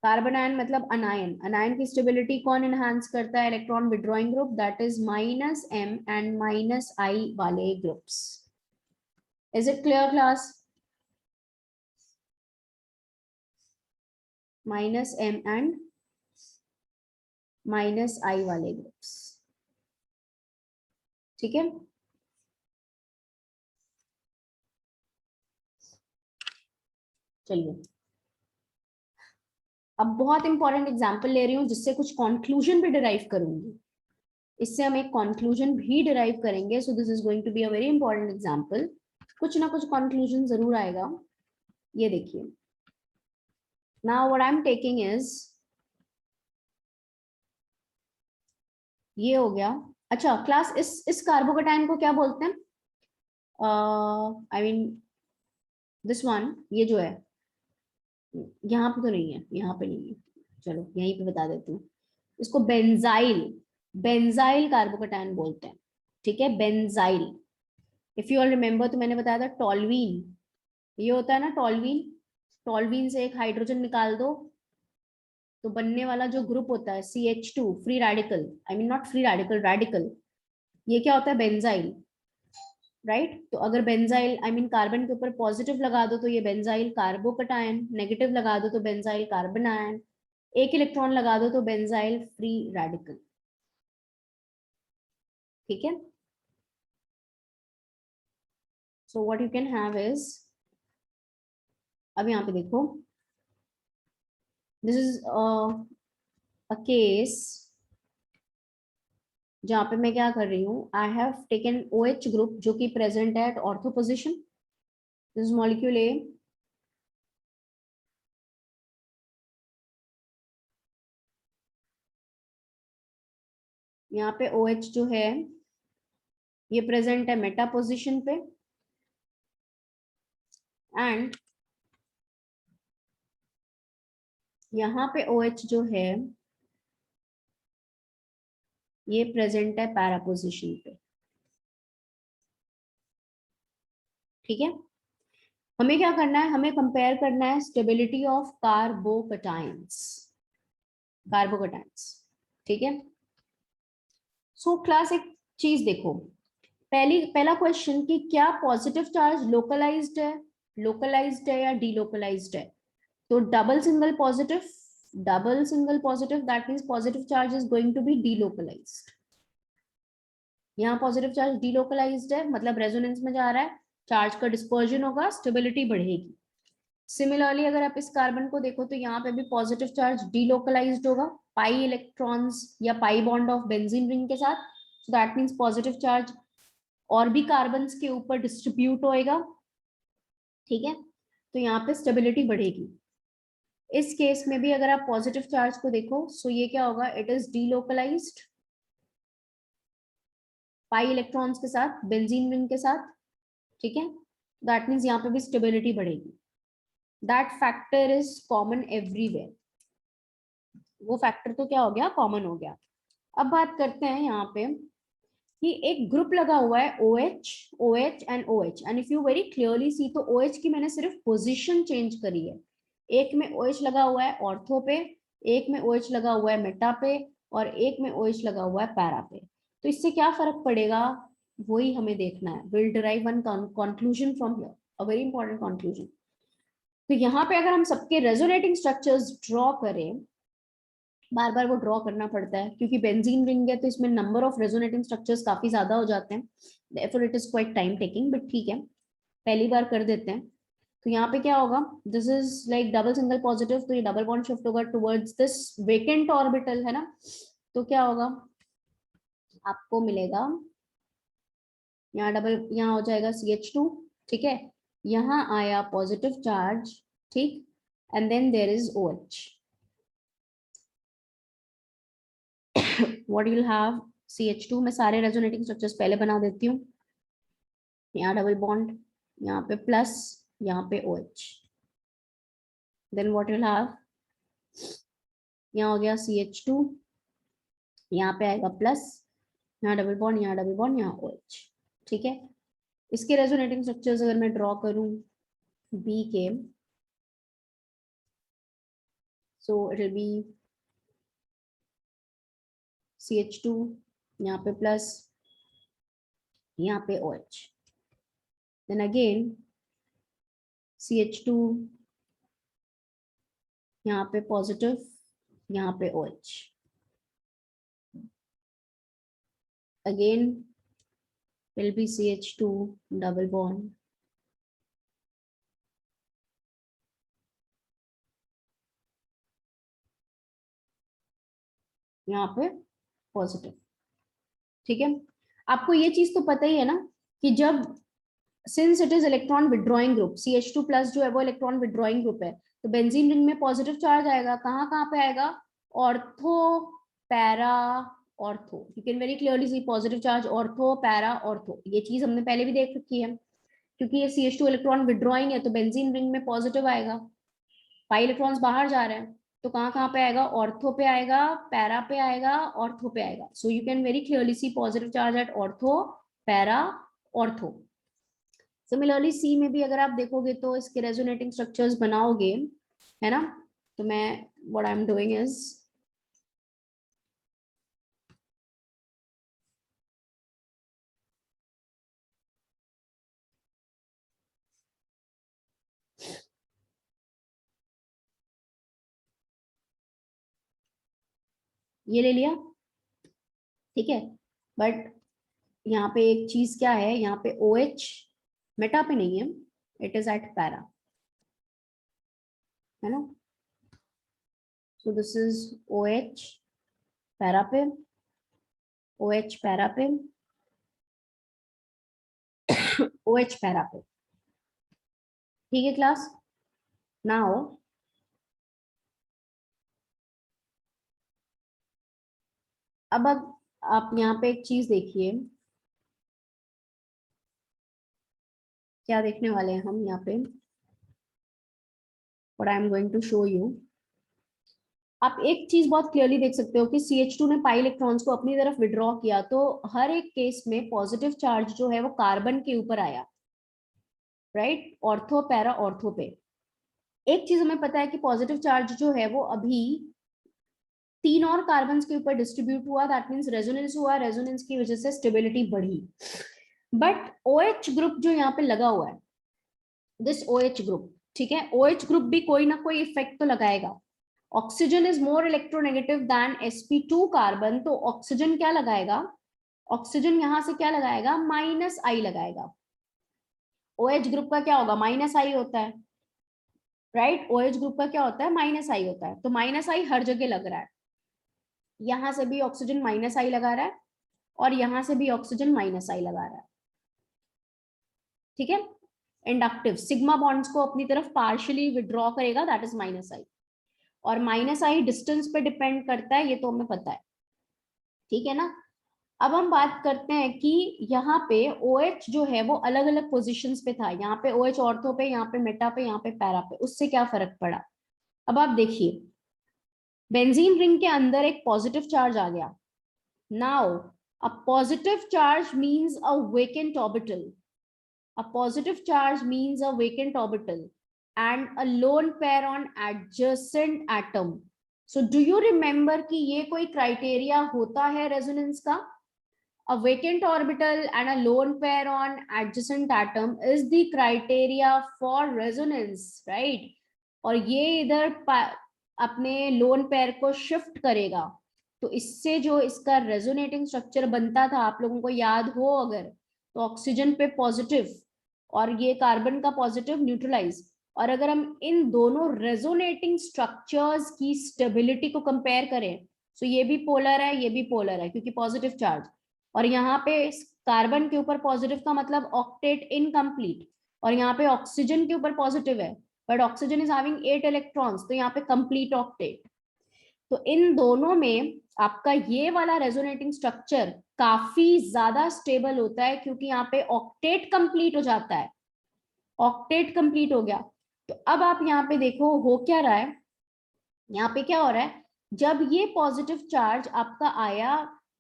carbon ion मतलब अनायन, अनायन की स्टेबिलिटी कौन इनहांस करता है, electron withdrawing group, that is minus M and minus I वाले groups. Is it clear class, minus M and minus I वाले ग्रुप्स, ठीक है। चलिए अब बहुत इंपॉर्टेंट एग्जांपल ले रही हूँ जिससे कुछ कंक्लूजन भी डिराइव करूंगी, इससे हम एक कंक्लूजन भी डिराइव करेंगे। So this is going to be a very important example, कुछ ना कुछ कंक्लूजन जरूर आएगा। ये देखिए, now what I am taking is, ये हो गया। अच्छा क्लास, इस कार्बोकैटायन को क्या बोलते हैं, आई मीन दिस वन, ये जो है, यहाँ पे तो नहीं है, यहाँ पे नहीं है, चलो यहीं पे बता देती हूँ। इसको बेंजाइल, बेंजाइल कार्बोकैटायन बोलते हैं, ठीक है, benzyl. If you all remember, तो मैंने बताया था टॉल्वीन, ये होता है ना टॉल्वीन, टॉल्वीन से एक हाइड्रोजन निकाल दो तो बनने वाला जो ग्रुप होता है CH2 free radical, I mean not free radical, radical, ये क्या होता है, बेंजाइल, राइट। तो अगर बेंजाइल आई मीन कार्बन के ऊपर पॉजिटिव लगा दो तो ये बेंजाइल कार्बोकैटायन, नेगेटिव लगा दो तो बेंजाइल कार्बन आयन, एक इलेक्ट्रॉन लगा दो तो बेंजाइल फ्री रेडिकल, ठीक है। So what you can have is, अब यहाँ पे देखो, दिस इज अ केस जहाँ पे मैं क्या कर रही हूँ, I have taken OH group जो कि प्रेजेंट है at ortho position, this is molecule A, यहाँ पे OH जो है ये प्रेजेंट है मेटा पोजिशन पे, एंड यहाँ पे OH जो है ये प्रेजेंट है पैरा पोजिशन पे, ठीक है। हमें क्या करना है, हमें कंपेयर करना है स्टेबिलिटी ऑफ कार्बोकैटायंस, कार्बोकैटायंस, ठीक है। सो क्लास एक चीज देखो, पहला क्वेश्चन कि क्या पॉजिटिव चार्ज लोकलाइज्ड है, लोकलाइज्ड है या डीलोकलाइज्ड है। तो double single positive, that means positive charge is going to be delocalized. यहाँ पॉजिटिव चार्ज डीलोकलाइज्ड है, मतलब रेजोनेंस में जा रहा है, चार्ज का डिस्पर्जन होगा, स्टेबिलिटी बढ़ेगी। सिमिलरली अगर आप इस कार्बन को देखो तो यहाँ पे भी पॉजिटिव चार्ज डीलोकलाइज्ड होगा, पाई इलेक्ट्रॉन्स या pi bond of benzene ring के साथ, so that means positive charge और भी कार्बन के ऊपर डिस्ट्रीब्यूट होएगा, ठीक है। तो यहाँ पे स्टेबिलिटी बढ़ेगी। इस केस में भी अगर आप पॉजिटिव चार्ज को देखो, सो ये क्या होगा, it is delocalised pi electrons के साथ, बेंजीन रिंग के साथ, ठीक है। दैट मीन्स यहाँ पे भी स्टेबिलिटी बढ़ेगी। That factor is common everywhere, वो फैक्टर तो क्या हो गया, कॉमन हो गया। अब बात करते हैं यहाँ पे कि एक ग्रुप लगा हुआ है OH, OH and OH, and if you very clearly सी तो OH की मैंने सिर्फ पोजीशन चेंज करी है, एक में OH लगा हुआ है ऑर्थो पे, एक में OH लगा हुआ है मेटा पे, और एक में OH लगा हुआ है पैरा पे। तो इससे क्या फर्क पड़ेगा, वही हमें देखना है। Will derive one conclusion from here, a very important conclusion. तो यहाँ पे अगर हम सबके रेजोनेटिंग स्ट्रक्चर्स ड्रॉ करें, बार बार वो ड्रॉ करना पड़ता है क्योंकि बेंजीन रिंग है तो इसमें नंबर ऑफ रेजोनेटिंग स्ट्रक्चर्स काफी ज्यादा हो जाते हैं, therefore it is quiet time taking, but ठीक है, पहली बार कर देते हैं। तो यहाँ पे क्या होगा, this is like double single positive, तो ये डबल बॉन्ड शिफ्ट होगा टुवर्ड्स दिस वेकेंट ऑर्बिटल, है ना। तो क्या होगा, आपको मिलेगा यहाँ डबल, यहाँ हो जाएगा CH2, ठीक है, यहाँ आया पॉजिटिव चार्ज, ठीक, and then there is OH, what you'll have, CH2 में सारे रेजोनेटिंग स्ट्रक्चर्स पहले बना देती हूँ, यहाँ डबल बॉन्ड, यहाँ पे प्लस, यहाँ पे OH, then what you'll have, यहाँ हो गया CH2, यहाँ पे आएगा प्लस, यहाँ डबल बॉन्ड, यहाँ डबल बॉन्ड, यहाँ OH, ठीक है। इसके रेजोनेटिंग स्ट्रक्चर्स अगर मैं ड्रॉ करूँ B के, so it will be CH2, यहाँ पे प्लस, यहाँ पे OH, then again CH2, यहाँ पे पॉजिटिव, यहाँ पे OH, again will be CH2 double bond, यहाँ पे पॉजिटिव, ठीक है। आपको ये चीज तो पता ही है ना कि जब, since it is electron withdrawing group, CH2 plus जो है वो इलेक्ट्रॉन विड्रॉइंग ग्रुप है, तो बेंजीन रिंग में पॉजिटिव चार्ज आएगा, कहाँ कहाँ पे आएगा, ortho, para, ortho, you can very clearly see positive charge ortho, para, ortho, ये चीज हमने पहले भी देख रखी है, क्योंकि ये CH2 इलेक्ट्रॉन विड्रॉइंग है तो बेंजीन रिंग में पॉजिटिव आएगा, पाई इलेक्ट्रॉन्स बाहर जा रहे हैं तो कहाँ पे आएगा, ऑर्थो पे आएगा, पैरा पे आएगा, ऑर्थो पे आएगा. So you can very clearly see positive charge at ortho, para, ortho. Similarly C में भी अगर आप देखोगे तो इसके रेजोनेटिंग स्ट्रक्चर्स बनाओगे, है ना. तो मैं what I am doing is ये ले लिया, ठीक है. बट यहाँ पे एक चीज क्या है, यहाँ पे OH मेटा पे नहीं है, इट इज एट पैरा, है ना. सो दिस इज OH पैरा पे, OH पैरा पे, OH पैरा पे. ठीक है क्लास. नाउ अब आप यहाँ पे एक चीज देखिए, क्या देखने वाले हैं हम यहाँ पे, और I am going to show you. आप एक चीज बहुत क्लियरली देख सकते हो कि CH2 ने पाई इलेक्ट्रॉन्स को अपनी तरफ विड्रॉ किया तो हर एक केस में पॉजिटिव चार्ज जो है वो कार्बन के ऊपर आया, राइट. ऑर्थो, पैरा, ऑर्थो पे. एक चीज हमें पता है कि पॉजिटिव चार्ज जो है वो अभी 3 और कार्बन के ऊपर डिस्ट्रीब्यूट हुआ, दैट मीन्स रेजोनेंस हुआ, रेजोनेंस की वजह से स्टेबिलिटी बढ़ी. बट OH ग्रुप जो यहाँ पे लगा हुआ है, दिस OH ग्रुप, ठीक है, OH ग्रुप भी कोई ना कोई इफेक्ट तो लगाएगा. Oxygen is more electronegative than sp2 carbon, तो ऑक्सीजन क्या लगाएगा, ऑक्सीजन यहां से क्या लगाएगा, -I लगाएगा. OH ग्रुप का क्या होगा, -I होता है, राइट. OH ग्रुप का क्या होता है, -I होता है. तो -I हर जगह लग रहा है, यहां से भी ऑक्सीजन -I लगा रहा है और यहां से भी ऑक्सीजन -I लगा रहा है, ठीक है. इंडक्टिव सिग्मा बॉन्ड्स को अपनी तरफ पार्शियली विड्रॉ करेगा, दैट इज -I. और -I डिस्टेंस पे डिपेंड करता है, ये तो हमें पता है, ठीक है ना. अब हम बात करते हैं कि यहाँ पे OH जो है वो अलग अलग पोजीशंस पे था, यहाँ पे OH ऑर्थो पे, यहाँ पे मेटा पे, यहाँ पे पैरा पे, उससे क्या फर्क पड़ा. अब आप देखिए, बेंजीन रिंग के अंदर एक पॉजिटिव चार्ज आ गया. Now a positive charge means a vacant orbital, a positive charge means a vacant orbital and a lone pair on adjacent atom. So do you remember कि ये कोई क्राइटेरिया होता है resonance का. A vacant orbital and a lone pair on adjacent atom is the criteria for resonance, right. और ये इधर अपने लोन पेयर को शिफ्ट करेगा, तो इससे जो इसका रेजोनेटिंग स्ट्रक्चर बनता था, आप लोगों को याद हो अगर, तो ऑक्सीजन पे पॉजिटिव और ये कार्बन का पॉजिटिव न्यूट्रलाइज. और अगर हम इन दोनों रेजोनेटिंग स्ट्रक्चर्स की स्टेबिलिटी को कंपेयर करें, तो ये भी पोलर है, ये भी पोलर है, क्योंकि पॉजिटिव चार्ज. और यहाँ पे कार्बन के ऊपर पॉजिटिव का मतलब ऑक्टेट इनकम्प्लीट, और यहाँ पे ऑक्सीजन के ऊपर पॉजिटिव है but oxygen is having 8 electrons, तो यहाँ पे कंप्लीट ऑक्टेट. तो इन दोनों में आपका ये वाला रेजोनेटिंग स्ट्रक्चर काफी ज्यादा स्टेबल होता है, क्योंकि यहाँ पे ऑक्टेट कंप्लीट हो जाता है, ऑक्टेट कंप्लीट हो गया. तो अब आप यहाँ पे देखो हो क्या रहा है, यहाँ पे क्या हो रहा है, जब ये पॉजिटिव चार्ज आपका आया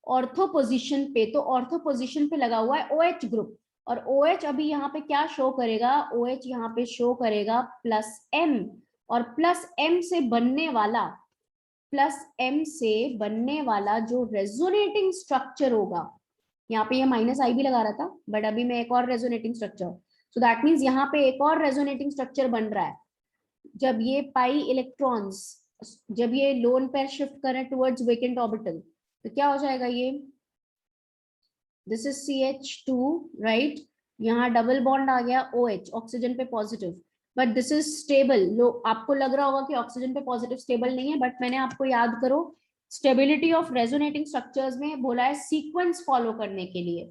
ऑर्थो पोजीशन पे, तो ऑर्थो पोजीशन पे लगा हुआ है OH ग्रुप, और OH अभी यहाँ पे क्या शो करेगा, OH यहाँ पे शो करेगा +M, और +M से बनने वाला, +M से बनने वाला जो रेजोनेटिंग स्ट्रक्चर होगा, यहाँ पे ये -I भी लगा रहा था बट अभी मैं एक और resonating structure, so that means यहाँ पे एक और रेजोनेटिंग स्ट्रक्चर बन रहा है. जब ये पाई इलेक्ट्रॉन्स, जब ये लोन पेयर शिफ्ट करें टुवर्ड्स वेकेंट ऑर्बिटल, तो क्या हो जाएगा, ये दिस इज CH2, राइट. यहाँ डबल बॉन्ड आ गया OH, ऑक्सीजन पे positive, but this is stable. लो आपको लग रहा होगा कि ऑक्सीजन पे पॉजिटिव स्टेबल नहीं है, बट मैंने आपको याद करो स्टेबिलिटी ऑफ रेजोनेटिंग स्ट्रक्चर्स में बोला है सीक्वेंस फॉलो करने के लिए,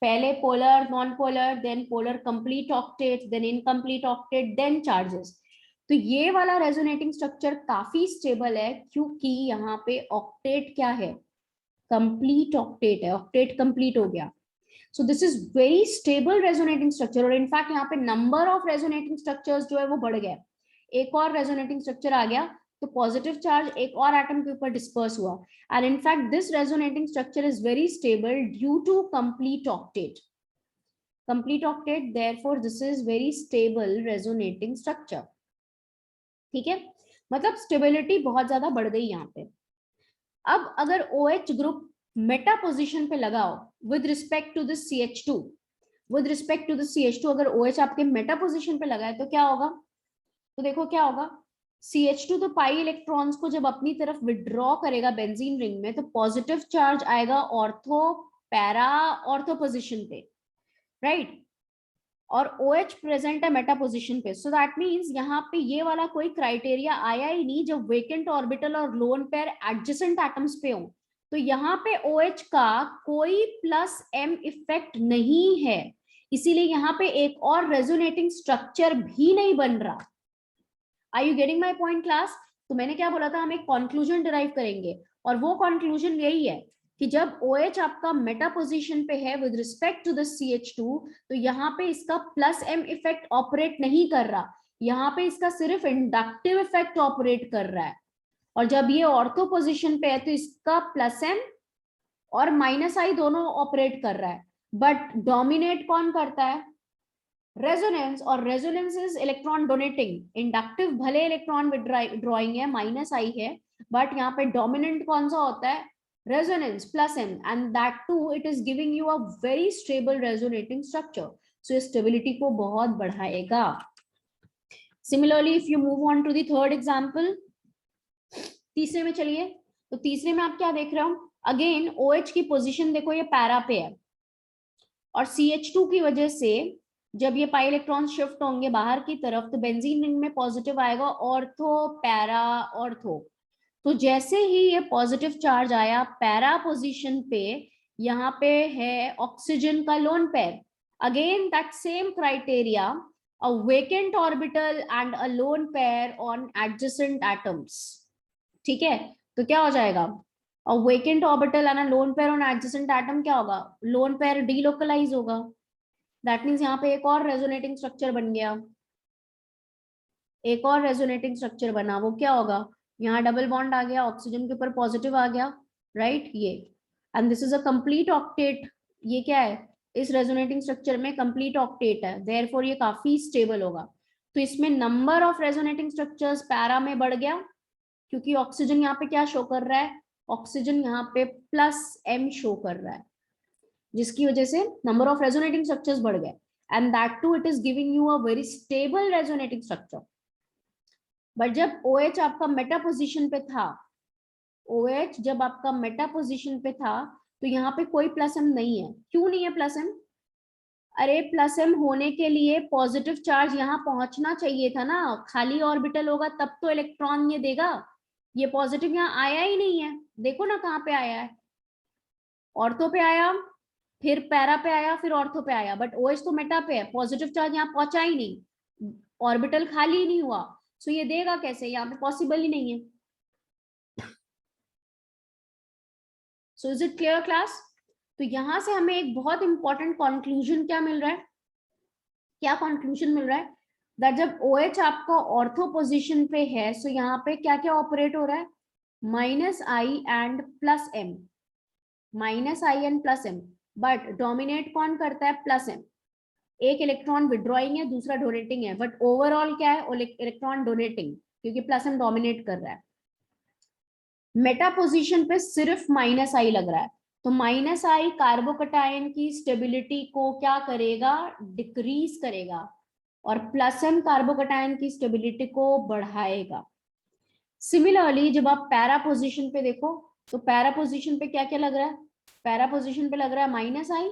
पहले polar, non polar, then polar complete octet, then incomplete octet, then charges. तो ये वाला रेजोनेटिंग स्ट्रक्चर काफी स्टेबल है, क्योंकि यहाँ पे ऑक्टेट क्या है, कंप्लीट ऑक्टेट है, ऑक्टेट कंप्लीट हो गया. सो this is very stable resonating structure. और इनफैक्ट यहाँ पे नंबर ऑफ रेजोनेटिंग स्ट्रक्चर्स जो है वो बढ़ गया, एक और रेजोनेटिंग स्ट्रक्चर आ गया, तो पॉजिटिव चार्ज एक और एटम के ऊपर डिस्पर्स हुआ। And in fact this resonating structure is very stable due to complete octet. Complete octet, therefore this is very stable resonating structure. ठीक है, मतलब स्टेबिलिटी बहुत ज्यादा बढ़ गई यहाँ पे। अब अगर OH ग्रुप मेटा पोजीशन पे लगाओ with respect to this CH2, with respect to this CH2, अगर OH आपके मेटा पोजीशन पे लगा है तो क्या होगा? तो देखो क्या होगा, CH2 तो पाई इलेक्ट्रॉन्स को जब अपनी तरफ विड्रॉ करेगा बेंजीन रिंग में, तो पॉजिटिव चार्ज आएगा ऑर्थो पैरा ऑर्थो पोजीशन पे, राइट? और OH प्रेजेंट है मेटा पोजीशन पे, सो दैट मींस यहाँ पे ये वाला कोई क्राइटेरिया आया ही नहीं जब वेकेंट ऑर्बिटल और लोन पेयर एडजेसेंट एटम्स पे हो। तो यहाँ पे OH का कोई +m इफेक्ट नहीं है, इसीलिए यहाँ पे एक और रेजोनेटिंग स्ट्रक्चर भी नहीं बन रहा। Are you getting my point class? तो मैंने क्या बोला था, हम एक कंक्लूजन डिराइव करेंगे, और वो कंक्लूजन यही है कि जब OH आपका मेटा पोजीशन पे है with respect to the CH2, तो यहाँ पे इसका +m इफेक्ट ऑपरेट नहीं कर रहा, यहाँ पे इसका सिर्फ इंडक्टिव इफेक्ट ऑपरेट कर रहा है। और जब ये ऑर्थो पोजीशन पे है तो इसका +m और -i दोनों ऑपरेट कर रहा है, बट डोमिनेट कौन करता है? रेजोनेंस। और resonance is electron donating. Inductive भले इलेक्ट्रॉन विड्रॉइंग है, -i है, बट यहाँ पे डोमिनेंट कौन सा होता है? resonance +m, and that too it is giving you a very stable resonating structure, so ये stability को बहुत बढ़ाएगा। Similarly if you move on to the third example, तीसरे में चलिए, तो तीसरे में आप क्या देख रहे हो? अगेन OH की पोजीशन देखो, ये पैरा पे है, और CH2 की वजह से जब ये पाई इलेक्ट्रॉन शिफ्ट होंगे बाहर की तरफ, तो बेंजीन रिंग में पॉजिटिव आएगा ऑर्थो पैरा ऑर्थो। तो जैसे ही ये पॉजिटिव चार्ज आया पैरा पोजीशन पे, यहाँ पे है ऑक्सीजन का lone pair, again that same criteria, a vacant orbital and a lone pair on adjacent atoms. ठीक है, तो क्या हो जाएगा? A vacant orbital and a lone pair on adjacent atom, क्या होगा? लोन पेयर डीलोकलाइज होगा। दैट मीन्स यहाँ पे एक और रेजोनेटिंग स्ट्रक्चर बन गया, एक और रेजोनेटिंग स्ट्रक्चर बना। वो क्या होगा? यहाँ डबल बॉन्ड आ गया, ऑक्सीजन के ऊपर पॉजिटिव आ गया, राइट? ये, and this is a complete octet. ये क्या है? इस रेजोनेटिंग स्ट्रक्चर में कंप्लीट ऑक्टेट है, देयरफॉर ये काफी स्टेबल होगा। तो इसमें number of resonating structures para में बढ़ गया, क्योंकि ऑक्सीजन यहाँ पे क्या शो कर रहा है? ऑक्सीजन यहाँ पे +m शो कर रहा है, जिसकी वजह से नंबर ऑफ रेजोनेटिंग स्ट्रक्चर्स बढ़ गए, and that too it is giving you a very stable resonating structure. But जब OH आपका मेटा पोजीशन पे था, OH जब आपका मेटा पोजीशन पे था, तो यहाँ पे कोई +m नहीं है। क्यों नहीं है +m? अरे +m होने के लिए पॉजिटिव चार्ज यहाँ पहुंचना चाहिए था ना, खाली ऑर्बिटल होगा तब तो इलेक्ट्रॉन ये देगा। ये पॉजिटिव यहाँ आया ही नहीं है, देखो ना कहाँ पे आया है, ऑर्थो पे आया, फिर पैरा पे आया, फिर ऑर्थो पे आया, बट OH तो मेटा पे है, पॉजिटिव चार्ज यहाँ पहुंचा ही नहीं, ऑर्बिटल खाली ही नहीं हुआ, सो ये देगा कैसे? यहाँ पे पॉसिबल ही नहीं है। So is it clear class? तो यहां से हमें एक बहुत इंपॉर्टेंट कंक्लूजन क्या मिल रहा है? क्या कंक्लूजन मिल रहा है? दैट जब OH आपका ऑर्थो पोजीशन पे है, सो यहाँ पे क्या क्या ऑपरेट हो रहा है? -i and +m, -i and +m, but dominate कौन करता है? +m। एक इलेक्ट्रॉन विड्रॉइंग है, दूसरा डोनेटिंग है, बट ओवरऑल क्या है? इलेक्ट्रॉन डोनेटिंग, क्योंकि +m डोमिनेट कर रहा है। मेटा पोजीशन पे सिर्फ -i लग रहा है, तो -i कार्बोकटायन की स्टेबिलिटी को क्या करेगा? डिक्रीज करेगा, और +m कार्बोकटायन की स्टेबिलिटी को बढ़ाएगा। सिमिलरली जब आप पैरा पोजीशन पे देखो, तो पैरा पोजीशन पे क्या क्या लग रहा है? पैरा पोजीशन पे लग रहा है -i।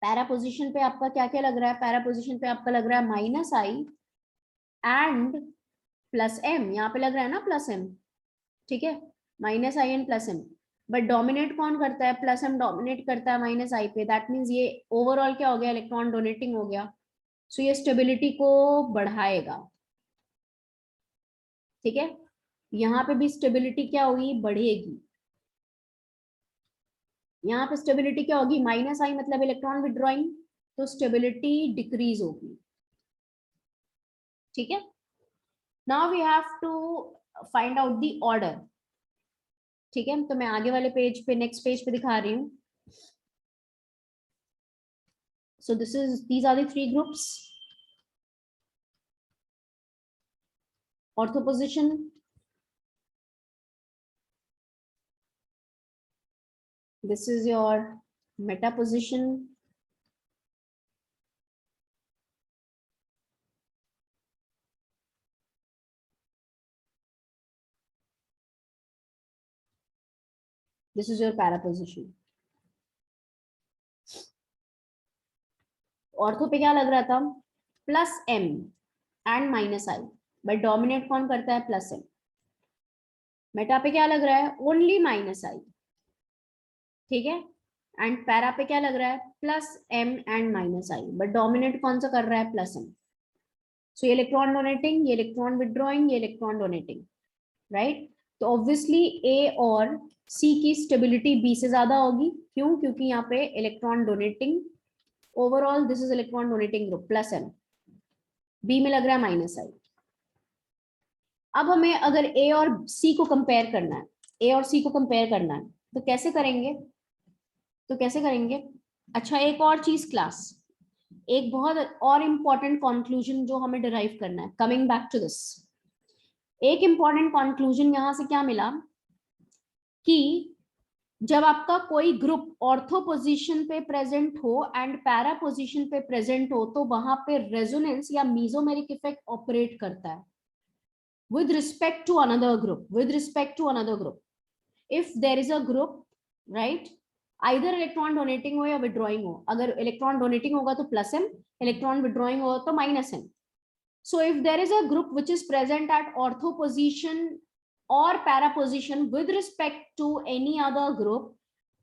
पैरा पोजीशन पे आपका क्या क्या लग रहा है? पैरा पोजीशन पे आपका लग रहा है -i एंड +m, यहाँ पे लग रहा है ना +m, ठीक है, -i and +m, but dominate कौन करता है? +m डोमिनेट करता है -i पे, दैट मीन्स ये ओवरऑल क्या हो गया? इलेक्ट्रॉन डोनेटिंग हो गया, सो ये स्टेबिलिटी को बढ़ाएगा। ठीक है, यहाँ पे भी स्टेबिलिटी क्या हुई? बढ़ेगी। यहाँ पे स्टेबिलिटी क्या होगी, माइनस आई मतलब इलेक्ट्रॉन विड्रॉइंग, तो स्टेबिलिटी डिक्रीज होगी, ठीक है। Now we have to find out the order, ठीक है। तो मैं आगे वाले पेज पे, नेक्स्ट पेज पे दिखा रही हूँ। So these are the three groups. Ortho position, this is your meta position, this is your para position. Ortho पे क्या लग रहा था, plus M and minus I, but dominate कौन करता है, प्लस एम। मेटा पे क्या लग रहा है, ओनली माइनस आई, ठीक है। एंड पैरा पे क्या लग रहा है, plus M and minus I, but dominate कौन सा कर रहा है, प्लस एम। सो ये इलेक्ट्रॉन डोनेटिंग, ये इलेक्ट्रॉन विड्रॉइंग, ये इलेक्ट्रॉन डोनेटिंग, राइट। तो ऑब्वियसली ए और सी की स्टेबिलिटी बी से ज्यादा होगी, क्यों, क्योंकि यहाँ पे electron donating, overall this is electron donating group, plus M, B में लग रहा है माइनस आई। अब हमें अगर ए और सी को कंपेयर करना है, ए और सी को कंपेयर करना है, तो कैसे करेंगे, अच्छा एक और चीज क्लास, एक बहुत और इंपॉर्टेंट कंक्लूजन जो हमें डिराइव करना है, कमिंग बैक टू दिस, एक इंपॉर्टेंट कंक्लूजन यहां से क्या मिला कि जब आपका कोई ग्रुप ऑर्थो पोजीशन पे प्रेजेंट हो एंड पैरा पोजीशन पे प्रेजेंट हो, तो वहां पे रेजोनेंस या मीजोमेरिक इफेक्ट ऑपरेट करता है with respect to another group. If there is a group, right, either electron donating हो या withdrawing हो, अगर electron donating होगा तो plus m, electron withdrawing होगा तो minus m. So if there is a group which is present at ortho position or para position with respect to any other group,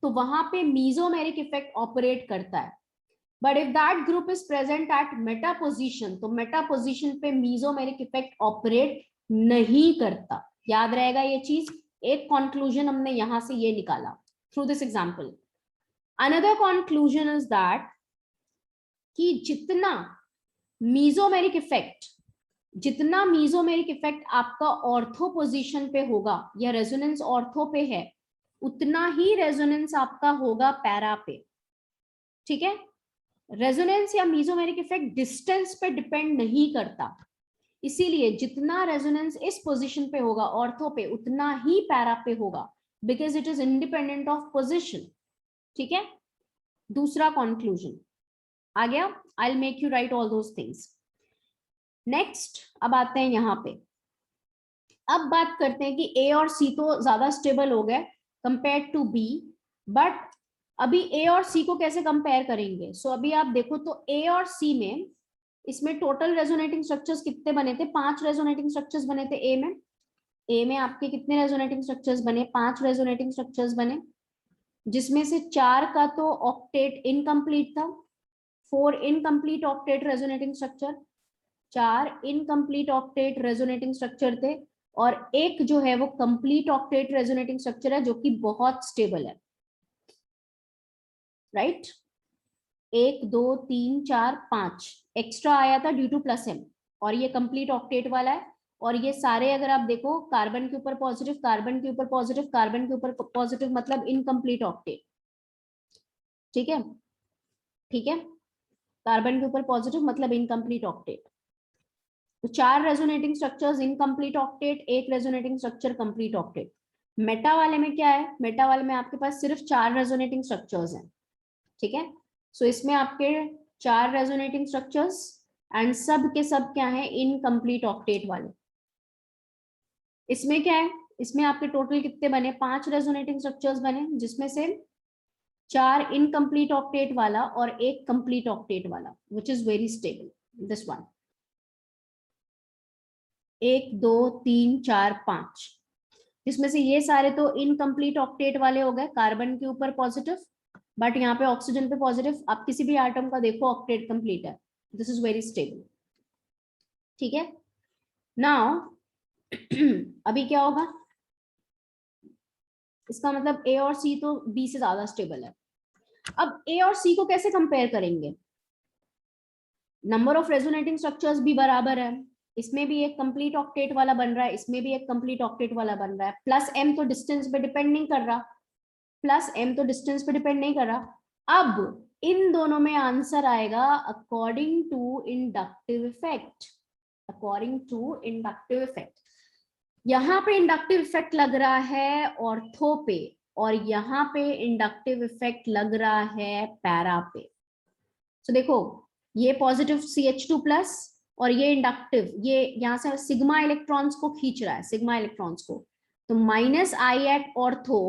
तो वहां पे mesomeric effect operate करता है. But if that group is present at meta position, तो meta position पे mesomeric effect operate नहीं करता. याद रहेगा ये चीज, एक कंक्लूजन हमने यहां से ये निकाला through this example. Another conclusion is that कि जितना मीजोमेरिक इफेक्ट आपका ऑर्थो पोजीशन पे होगा या रेजोनेंस ऑर्थो पे है, उतना ही रेजोनेंस आपका होगा पैरा पे, ठीक है। रेजोनेंस या मीजोमेरिक इफेक्ट डिस्टेंस पे डिपेंड नहीं करता, इसीलिए जितना रेजोनेंस इस पोजीशन पे होगा ऑर्थो पे, उतना ही पैरा पे होगा, because it is independent of position, ठीक है। दूसरा कंक्लूजन आ गया, I will make you right all those things. Next अब आते हैं यहाँ पे, अब बात करते हैं कि ए और सी तो ज्यादा स्टेबल हो गए कंपेयर टू बी, बट अभी ए और सी को कैसे कंपेयर करेंगे। सो अभी आप देखो तो ए और सी में, इसमें टोटल रेजोनेटिंग स्ट्रक्चर्स कितने बने थे, 5 रेजोनेटिंग स्ट्रक्चर्स बने थे ए में आपके कितने रेजोनेटिंग स्ट्रक्चर्स बने, 5 रेजोनेटिंग स्ट्रक्चर्स बने, जिसमें से 4 का तो ऑक्टेट इनकम्प्लीट था, 4 incomplete octet resonating structure, 4 incomplete octet resonating structure थे, और एक जो है वो कंप्लीट ऑक्टेट रेजोनेटिंग स्ट्रक्चर है जो कि बहुत स्टेबल है, राइट। 1 2 3 4 5 एक्स्ट्रा आया था ड्यू टू प्लस एम, और ये कंप्लीट ऑक्टेट वाला है, और ये सारे अगर आप देखो कार्बन के ऊपर पॉजिटिव, कार्बन के ऊपर पॉजिटिव, कार्बन के ऊपर पॉजिटिव, मतलब इनकम्प्लीट ऑक्टेट, ठीक है, कार्बन के ऊपर पॉजिटिव मतलब इनकम्प्लीट ऑक्टेट। तो 4 resonating structures incomplete octet, 1 resonating structure complete octet. Meta वाले में क्या है, मेटा वाले में आपके पास सिर्फ 4 रेजोनेटिंग स्ट्रक्चर्स हैं, ठीक है। सो इसमें आपके 4 रेजोनेटिंग स्ट्रक्चर्स एंड सब के सब क्या है, इनकम्प्लीट ऑक्टेट वाले। इसमें क्या है, इसमें आपके टोटल कितने बने, 5 रेजोनेटिंग स्ट्रक्चर्स बने, जिसमें से 4 इनकम्प्लीट ऑक्टेट वाला और 1 कंप्लीट ऑक्टेट वाला, which is very stable, this one. 1 2 3 4 5, जिसमें से ये सारे तो इनकम्प्लीट ऑक्टेट वाले हो गए, कार्बन के ऊपर पॉजिटिव, बट यहाँ पे ऑक्सीजन पे पॉजिटिव। आप किसी भी एटम का देखो ऑक्टेट कंप्लीट है, दिस इज वेरी स्टेबल, ठीक है। नाउ अभी क्या होगा, इसका मतलब ए और सी तो बी से ज्यादा स्टेबल है। अब ए और सी को कैसे कंपेयर करेंगे? नंबर ऑफ रेजोनेटिंग स्ट्रक्चर्स भी बराबर है, इसमें भी एक कंप्लीट ऑक्टेट वाला बन रहा है, इसमें भी एक कंप्लीट ऑक्टेट वाला बन रहा है, प्लस एम तो डिस्टेंस पे डिपेंड नहीं कर रहा, प्लस एम तो डिस्टेंस पे डिपेंड नहीं कर रहा। अब इन दोनों में आंसर आएगा according to inductive effect, according to inductive effect. यहाँ पे इंडक्टिव इफेक्ट लग रहा है ऑर्थो पे, और यहाँ पे इंडक्टिव इफेक्ट लग रहा है पैरा पे। तो देखो ये पॉजिटिव CH2 प्लस और ये इंडक्टिव, ये यहाँ से सिग्मा इलेक्ट्रॉन्स को खींच रहा है, सिग्मा इलेक्ट्रॉन्स को। तो minus I at ortho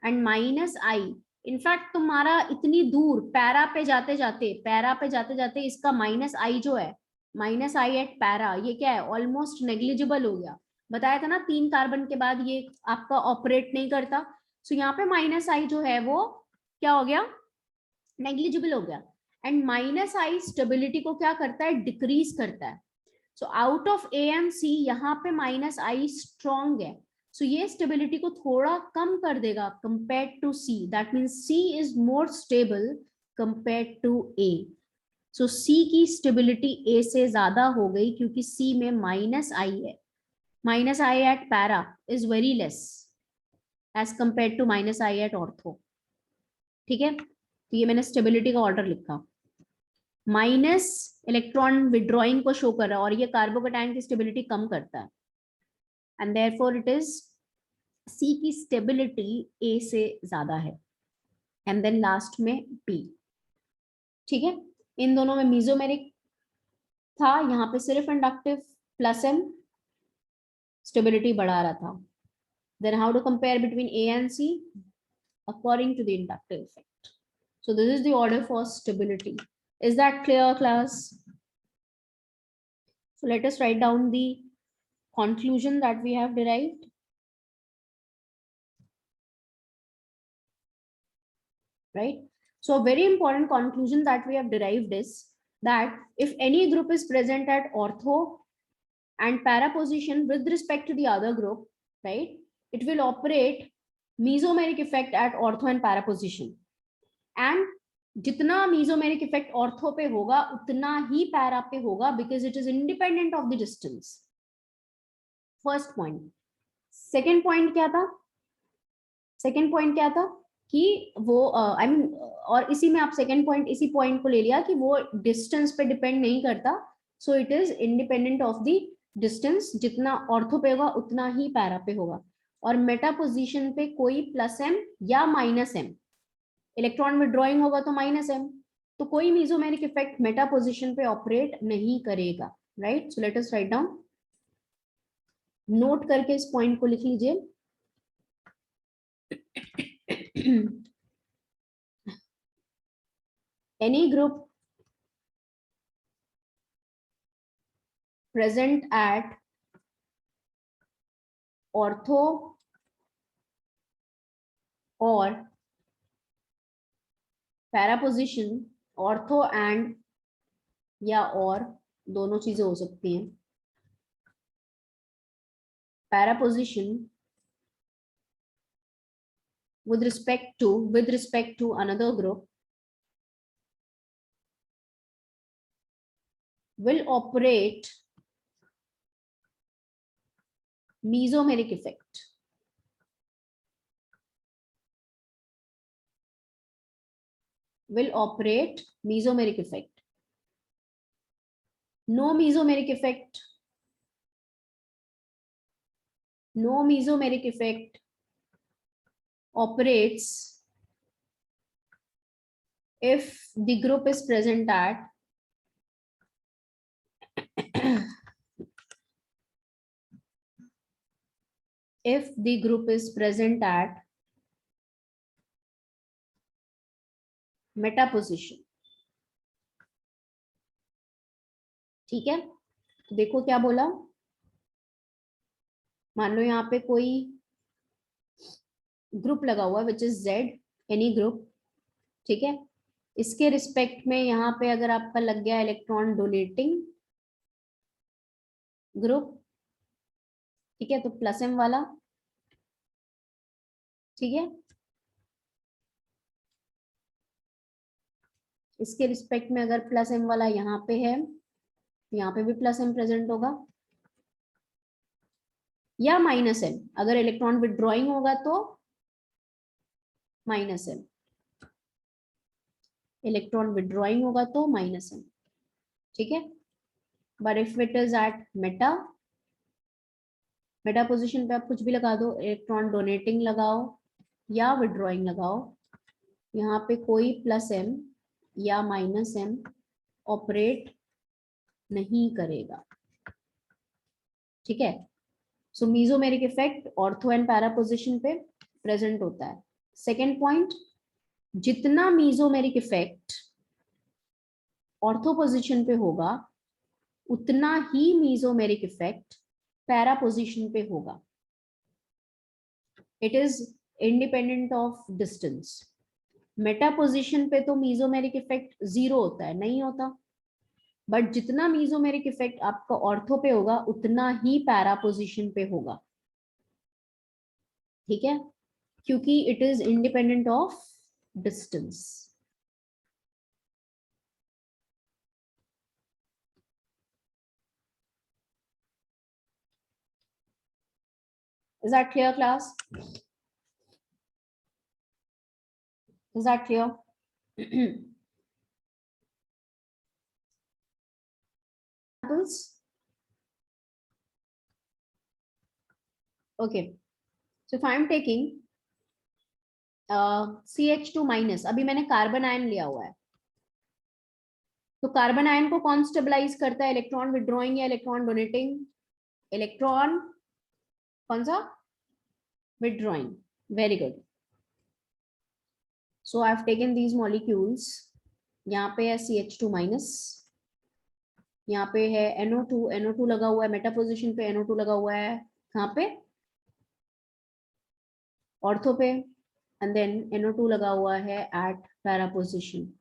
and minus I, in fact तुम्हारा इतनी दूर पैरा पे जाते जाते, पैरा पे जाते जाते इसका माइनस आई जो है, माइनस आई एट पैरा, ये क्या है, ऑलमोस्ट नेग्लिजिबल हो गया। बताया था ना 3 कार्बन के बाद ये आपका ऑपरेट नहीं करता। सो यहाँ पे माइनस आई जो है वो क्या हो गया, नेग्लिजिबल हो गया। एंड माइनस आई स्टेबिलिटी को क्या करता है, डिक्रीज करता है। So out of A M C यहाँ पे माइनस आई स्ट्रॉन्ग है, सो ये स्टेबिलिटी को थोड़ा कम कर देगा compare to C, that means C is more stable compare to A. So C की स्टेबिलिटी ए से ज्यादा हो गई क्योंकि सी में माइनस आई है, minus I at para is very less as compare to minus I at ortho. ठीक है, तो ये मैंने स्टेबिलिटी का ऑर्डर लिखा, माइनस इलेक्ट्रॉन विड्रॉइंग को शो कर रहा है और ये कार्बोकेटायन की स्टेबिलिटी कम करता है, and therefore it is C की स्टेबिलिटी ए से ज्यादा है, एंड देन लास्ट में बी। ठीक है, इन दोनों में मीजोमेरिक था, यहाँ पे सिर्फ इंडक्टिव प्लस एम स्टेबिलिटी बढ़ा रहा था। Then how to compare between A and C, according to the inductive effect. So this is the order for stability. Is that clear, class? So let us write down the conclusion that we have derived. Right? So a very important conclusion that we have derived is that if any group is present at ortho and para position with respect to the other group, right, it will operate mesomeric effect at ortho and para position. And जितना mesomeric effect ortho पे होगा उतना ही para पे होगा, because it is independent of the distance. First point. Second point क्या था, second point क्या था कि वो आई मीन और इसी में आप सेकेंड पॉइंट इसी पॉइंट को ले लिया कि वो डिस्टेंस पे डिपेंड नहीं करता, so it is independent of the distance, जितना ऑर्थो पे होगा उतना ही पैरा पे होगा। और मेटा पोजिशन पे कोई प्लस एम या माइनस एम, इलेक्ट्रॉन विड्रॉइंग होगा तो माइनस एम, तो कोई मीजोमेरिक इफेक्ट मेटा पोजीशन पे ऑपरेट नहीं करेगा। Right, so let us write down, note करके इस पॉइंट को लिख लीजिए। Any group present at ortho और पैरा पोजीशन, ऑर्थो एंड या और दोनों चीजें हो सकती हैं, para position with respect to another group will operate mesomeric effect, will operate mesomeric effect. No mesomeric effect, no mesomeric effect operates if the group is present at if the group is present at meta position. ठीक है, तो देखो क्या बोला, मान लो यहाँ पे कोई ग्रुप लगा हुआ which is Z, any group, ठीक है, इसके रिस्पेक्ट में यहाँ पे अगर आपका लग गया इलेक्ट्रॉन डोनेटिंग ग्रुप, ठीक है, तो प्लस एम वाला, ठीक है, इसके रिस्पेक्ट में अगर प्लस एम वाला यहाँ पे है, यहाँ पे भी प्लस एम प्रेजेंट होगा, या माइनस एम, अगर इलेक्ट्रॉन विथड्रॉइंग होगा तो माइनस एम, इलेक्ट्रॉन विथड्रॉइंग होगा तो माइनस एम, ठीक है। But if it is at meta, meta position पे आप कुछ भी लगा दो, इलेक्ट्रॉन डोनेटिंग लगाओ या विथड्रॉइंग लगाओ, यहाँ पे कोई प्लस एम या माइनस एम ऑपरेट नहीं करेगा, ठीक है। So mesomeric effect ortho and para position पे प्रेजेंट होता है। सेकेंड पॉइंट, जितना मीजोमेरिक इफेक्ट ऑर्थो पोजीशन पे होगा उतना ही मीजोमेरिक इफेक्ट पैरा पोजीशन पे होगा। It is independent of distance. Meta position पे तो मीजोमेरिक इफेक्ट 0 होता है, नहीं होता, बट जितना मीजोमेरिक इफेक्ट आपका ऑर्थो पे होगा उतना ही पैरा पोजीशन पे होगा, ठीक है, क्योंकि it is independent of distance. Is that clear, class? Is that clear? Okay. So if I am taking CH2 minus, अभी मैंने कार्बन आयन लिया हुआ है, तो कार्बन आयन को कौन स्टेबलाइज करता है, इलेक्ट्रॉन विथड्रॉइंग या इलेक्ट्रॉन डोनेटिंग? इलेक्ट्रॉन कौन सा? Withdrawing. Very good. So I have taken these molecules, यहाँ पे है CH2 माइनस, यहाँ पे है NO2, NO2 लगा हुआ है मेटा पोजीशन पे, NO2 लगा हुआ है कहाँ पे? ऑर्थो पे, एंड देन NO2 लगा हुआ है एट पैरा पोजीशन,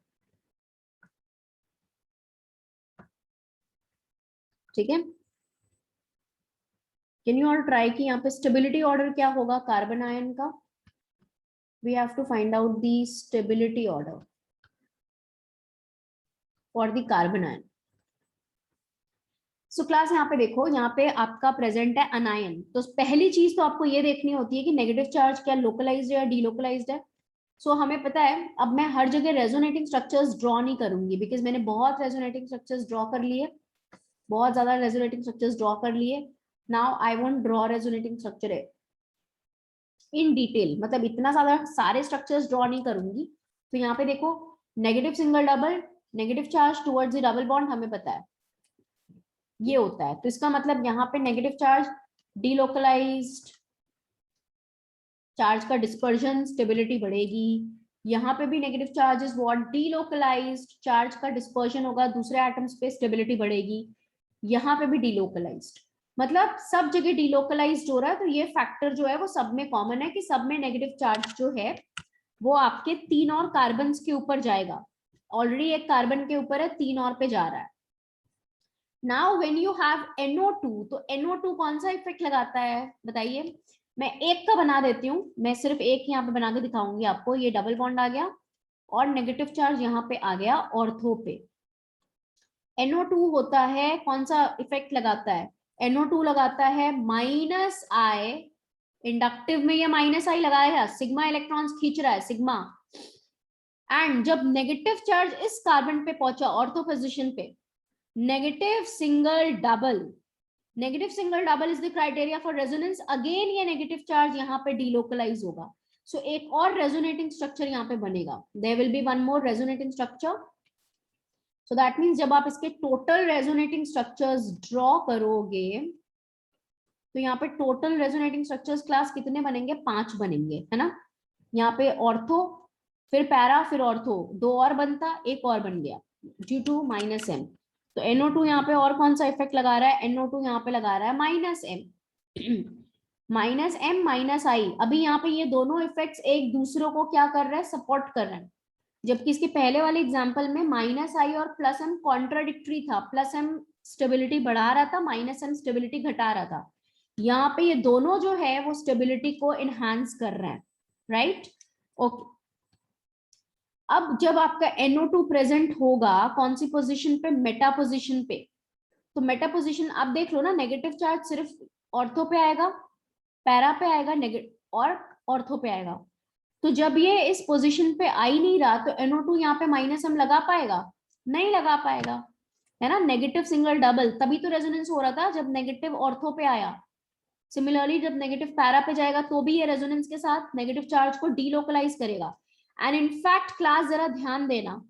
ठीक है। कैन यू ऑल ट्राई कि यहाँ पे स्टेबिलिटी ऑर्डर क्या होगा कार्बन आयन का? We have to find out the stability order for the carbanion. So class यहाँ पे देखो, यहाँ पे आपका प्रेजेंट है अनायन, तो पहली चीज तो आपको ये देखनी होती है कि नेगेटिव चार्ज क्या लोकलाइज्ड है या डीलोकलाइज्ड है। सो हमें पता है, अब मैं हर जगह रेजोनेटिंग स्ट्रक्चर्स ड्रॉ नहीं करूंगी, बिकॉज मैंने बहुत रेजोनेटिंग स्ट्रक्चर्स ड्रॉ कर लिए, बहुत ज्यादा रेजोनेटिंग स्ट्रक्चर्स ड्रॉ कर लिए। Now I won't draw resonating structure in detail, मतलब इतना ज्यादा सारे स्ट्रक्चर्स ड्रॉ नहीं करूंगी। तो यहाँ पे देखो, negative single double, negative charge towards the double bond हमें पता है ये होता है, तो इसका मतलब यहाँ पे नेगेटिव चार्ज डीलोकलाइज्ड, चार्ज का डिस्पर्जन, स्टेबिलिटी बढ़ेगी। यहाँ पे भी negative charge is what? Delocalised, charge का डिस्पर्जन होगा दूसरे एटम्स पे, स्टेबिलिटी बढ़ेगी। यहाँ पे भी डीलोकलाइज्ड, मतलब सब जगह डीलोकलाइज्ड हो रहा है। तो ये फैक्टर जो है वो सब में कॉमन है कि सब में नेगेटिव चार्ज जो है वो आपके 3 और कार्बन के ऊपर जाएगा। ऑलरेडी एक कार्बन के ऊपर है, 3 और पे जा रहा है। Now when you have NO2, तो NO2 कौन सा इफेक्ट लगाता है बताइए? मैं एक का बना देती हूँ, मैं सिर्फ एक यहाँ पे बना के दिखाऊंगी आपको। ये डबल बॉन्ड आ गया और नेगेटिव चार्ज यहाँ पे आ गया ऑर्थो पे। NO2 होता है, कौन सा इफेक्ट लगाता है? NO2 लगाता है -I, इंडक्टिव में ये -I लगाया है, सिग्मा इलेक्ट्रॉन्स खींच रहा है, सिग्मा। एंड जब नेगेटिव चार्ज इस कार्बन पे पहुंचा ऑर्थो पोजीशन पे, negative single double, negative single double is the criteria for resonance. Again ये नेगेटिव चार्ज यहाँ पे डीलोकलाइज होगा, सो एक और रेजोनेटिंग स्ट्रक्चर यहाँ पे बनेगा। There will be one more resonating structure. So that means जब आप इसके टोटल रेजोनेटिंग स्ट्रक्चर्स ड्रॉ करोगे तो यहाँ पे टोटल रेजोनेटिंग स्ट्रक्चर्स क्लास कितने बनेंगे? 5 बनेंगे, है ना। यहाँ पे ऑर्थो, फिर पैरा, फिर ऑर्थो, 2 और बनता, एक और बन गया ड्यू टू -M। तो NO2 यहाँ पे और कौन सा इफेक्ट लगा रहा है? NO2 यहाँ पे लगा रहा है -M, -M -I। अभी यहाँ पे ये दोनों इफेक्ट्स एक दूसरे को क्या कर रहे हैं? सपोर्ट कर रहे हैं। जबकि इसके पहले वाले एग्जांपल में -I और +M कॉन्ट्राडिक्टरी था, +M स्टेबिलिटी बढ़ा रहा था, -M स्टेबिलिटी घटा रहा था। यहाँ पे ये दोनों जो है वो स्टेबिलिटी को इनहांस कर रहे हैं, राइट? ओके, अब जब आपका NO2 प्रेजेंट होगा कौन सी पोजीशन पे? मेटा पोजीशन पे। तो मेटा पोजीशन आप देख लो ना, नेगेटिव चार्ज सिर्फ ऑर्थो पे आएगा, पैरा पे आएगा, नेगेटिव और ऑर्थो पे आएगा। तो जब ये इस पोजीशन पे आ ही नहीं रहा तो NO2 यहाँ पे माइनस हम लगा पाएगा? नहीं लगा पाएगा, है ना? नेगेटिव सिंगल डबल, तभी तो रेजोनेंस हो रहा था जब नेगेटिव ऑर्थो पे आया। सिमिलरली जब नेगेटिव पैरा पे जाएगा तो भी ये रेजोनेंस के साथ नेगेटिव चार्ज को डीलोकलाइज करेगा। एंड इनफैक्ट क्लास जरा ध्यान देना,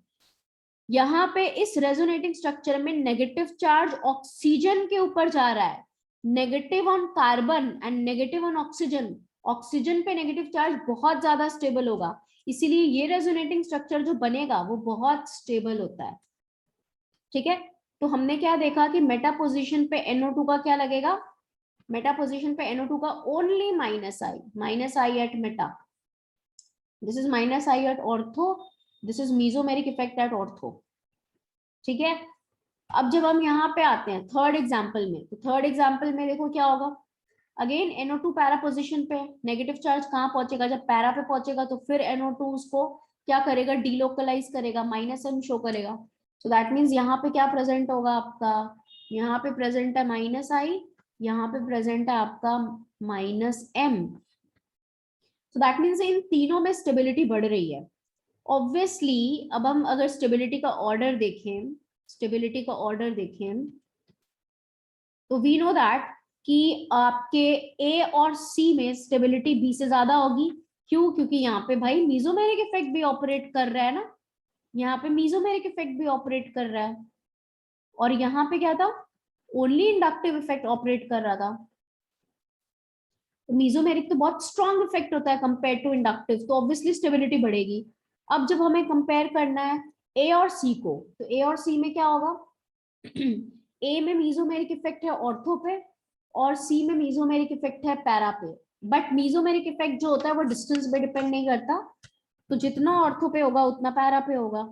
यहाँ पे इस रेजोनेटिंग स्ट्रक्चर में नेगेटिव चार्ज ऑक्सीजन के ऊपर जा रहा है, negative on carbon and negative on oxygen. Oxygen पे नेगेटिव चार्ज बहुत ज्यादा स्टेबल होगा, इसीलिए ये रेजोनेटिंग स्ट्रक्चर जो बनेगा वो बहुत स्टेबल होता है। ठीक है, तो हमने क्या देखा कि मेटा पोजीशन पे NO2 का क्या लगेगा? मेटा पोजीशन पे NO2 का only minus I at meta. This is minus I at ortho, this is mesomeric effect at ortho. ठीक है, अब जब हम यहाँ पे आते हैं थर्ड एग्जाम्पल में, तो थर्ड एग्जाम्पल में देखो क्या होगा। अगेन NO2 पैरा पोजीशन पे, नेगेटिव चार्ज कहाँ पहुंचेगा? जब पैरा पे पहुंचेगा तो फिर NO2 उसको क्या करेगा? डीलोकलाइज करेगा, -m शो करेगा। सो दैट मीन्स यहाँ पे क्या प्रेजेंट होगा आपका? यहाँ पे प्रेजेंट है -i, यहाँ पे प्रेजेंट है आपका -m। So that means in तीनों में स्टेबिलिटी बढ़ रही है। ऑब्वियसली अब हम अगर स्टेबिलिटी का ऑर्डर देखें, स्टेबिलिटी का ऑर्डर देखें तो वी नो दैट कि आपके A और C में स्टेबिलिटी B से ज्यादा होगी। क्यों? क्योंकि यहाँ पे भाई मीजोमेरिक इफेक्ट भी ऑपरेट कर रहा है ना, यहाँ पे मीजोमेरिक इफेक्ट भी ऑपरेट कर रहा है, और यहाँ पे क्या था? ओनली इंडक्टिव इफेक्ट ऑपरेट कर रहा था। तो मीजोमेरिक तो बहुत स्ट्रॉन्ग इफेक्ट होता है कंपेयर टू इंडक्टिव, तो ऑब्वियसली स्टेबिलिटी बढ़ेगी। अब जब हमें कंपेयर करना है A और C को, तो A और C में क्या होगा? A में मीजोमेरिक इफेक्ट है ऑर्थो पे और C में मीजोमेरिक इफेक्ट है पैरा पे। बट मीजोमेरिक इफेक्ट जो होता है वो डिस्टेंस पे डिपेंड नहीं करता, तो जितना ऑर्थो पे होगा उतना पैरा पे होगा।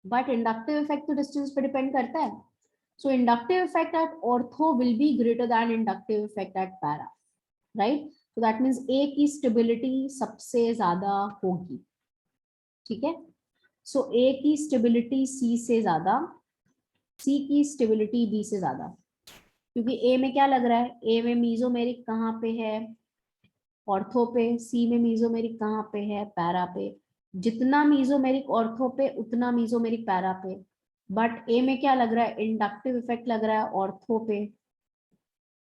बट इंडक्टिव इफेक्ट तो डिस्टेंस पे डिपेंड करता है। So inductive effect at ortho will be greater than inductive effect at para, right? तो दैट मीन्स A की स्टेबिलिटी सबसे ज्यादा होगी। ठीक है, सो A की स्टेबिलिटी C से ज्यादा, C की स्टेबिलिटी B से ज्यादा, क्योंकि A में क्या लग रहा है? A में मीजोमेरिक कहाँ पे है? ऑर्थो पे। C में मीजोमेरिक कहाँ पे है? पैरा पे। जितना मीजोमेरिक ऑर्थो पे उतना मीजोमेरिक पैरा पे। बट A में क्या लग रहा है? इंडक्टिव इफेक्ट लग रहा है ऑर्थो पे,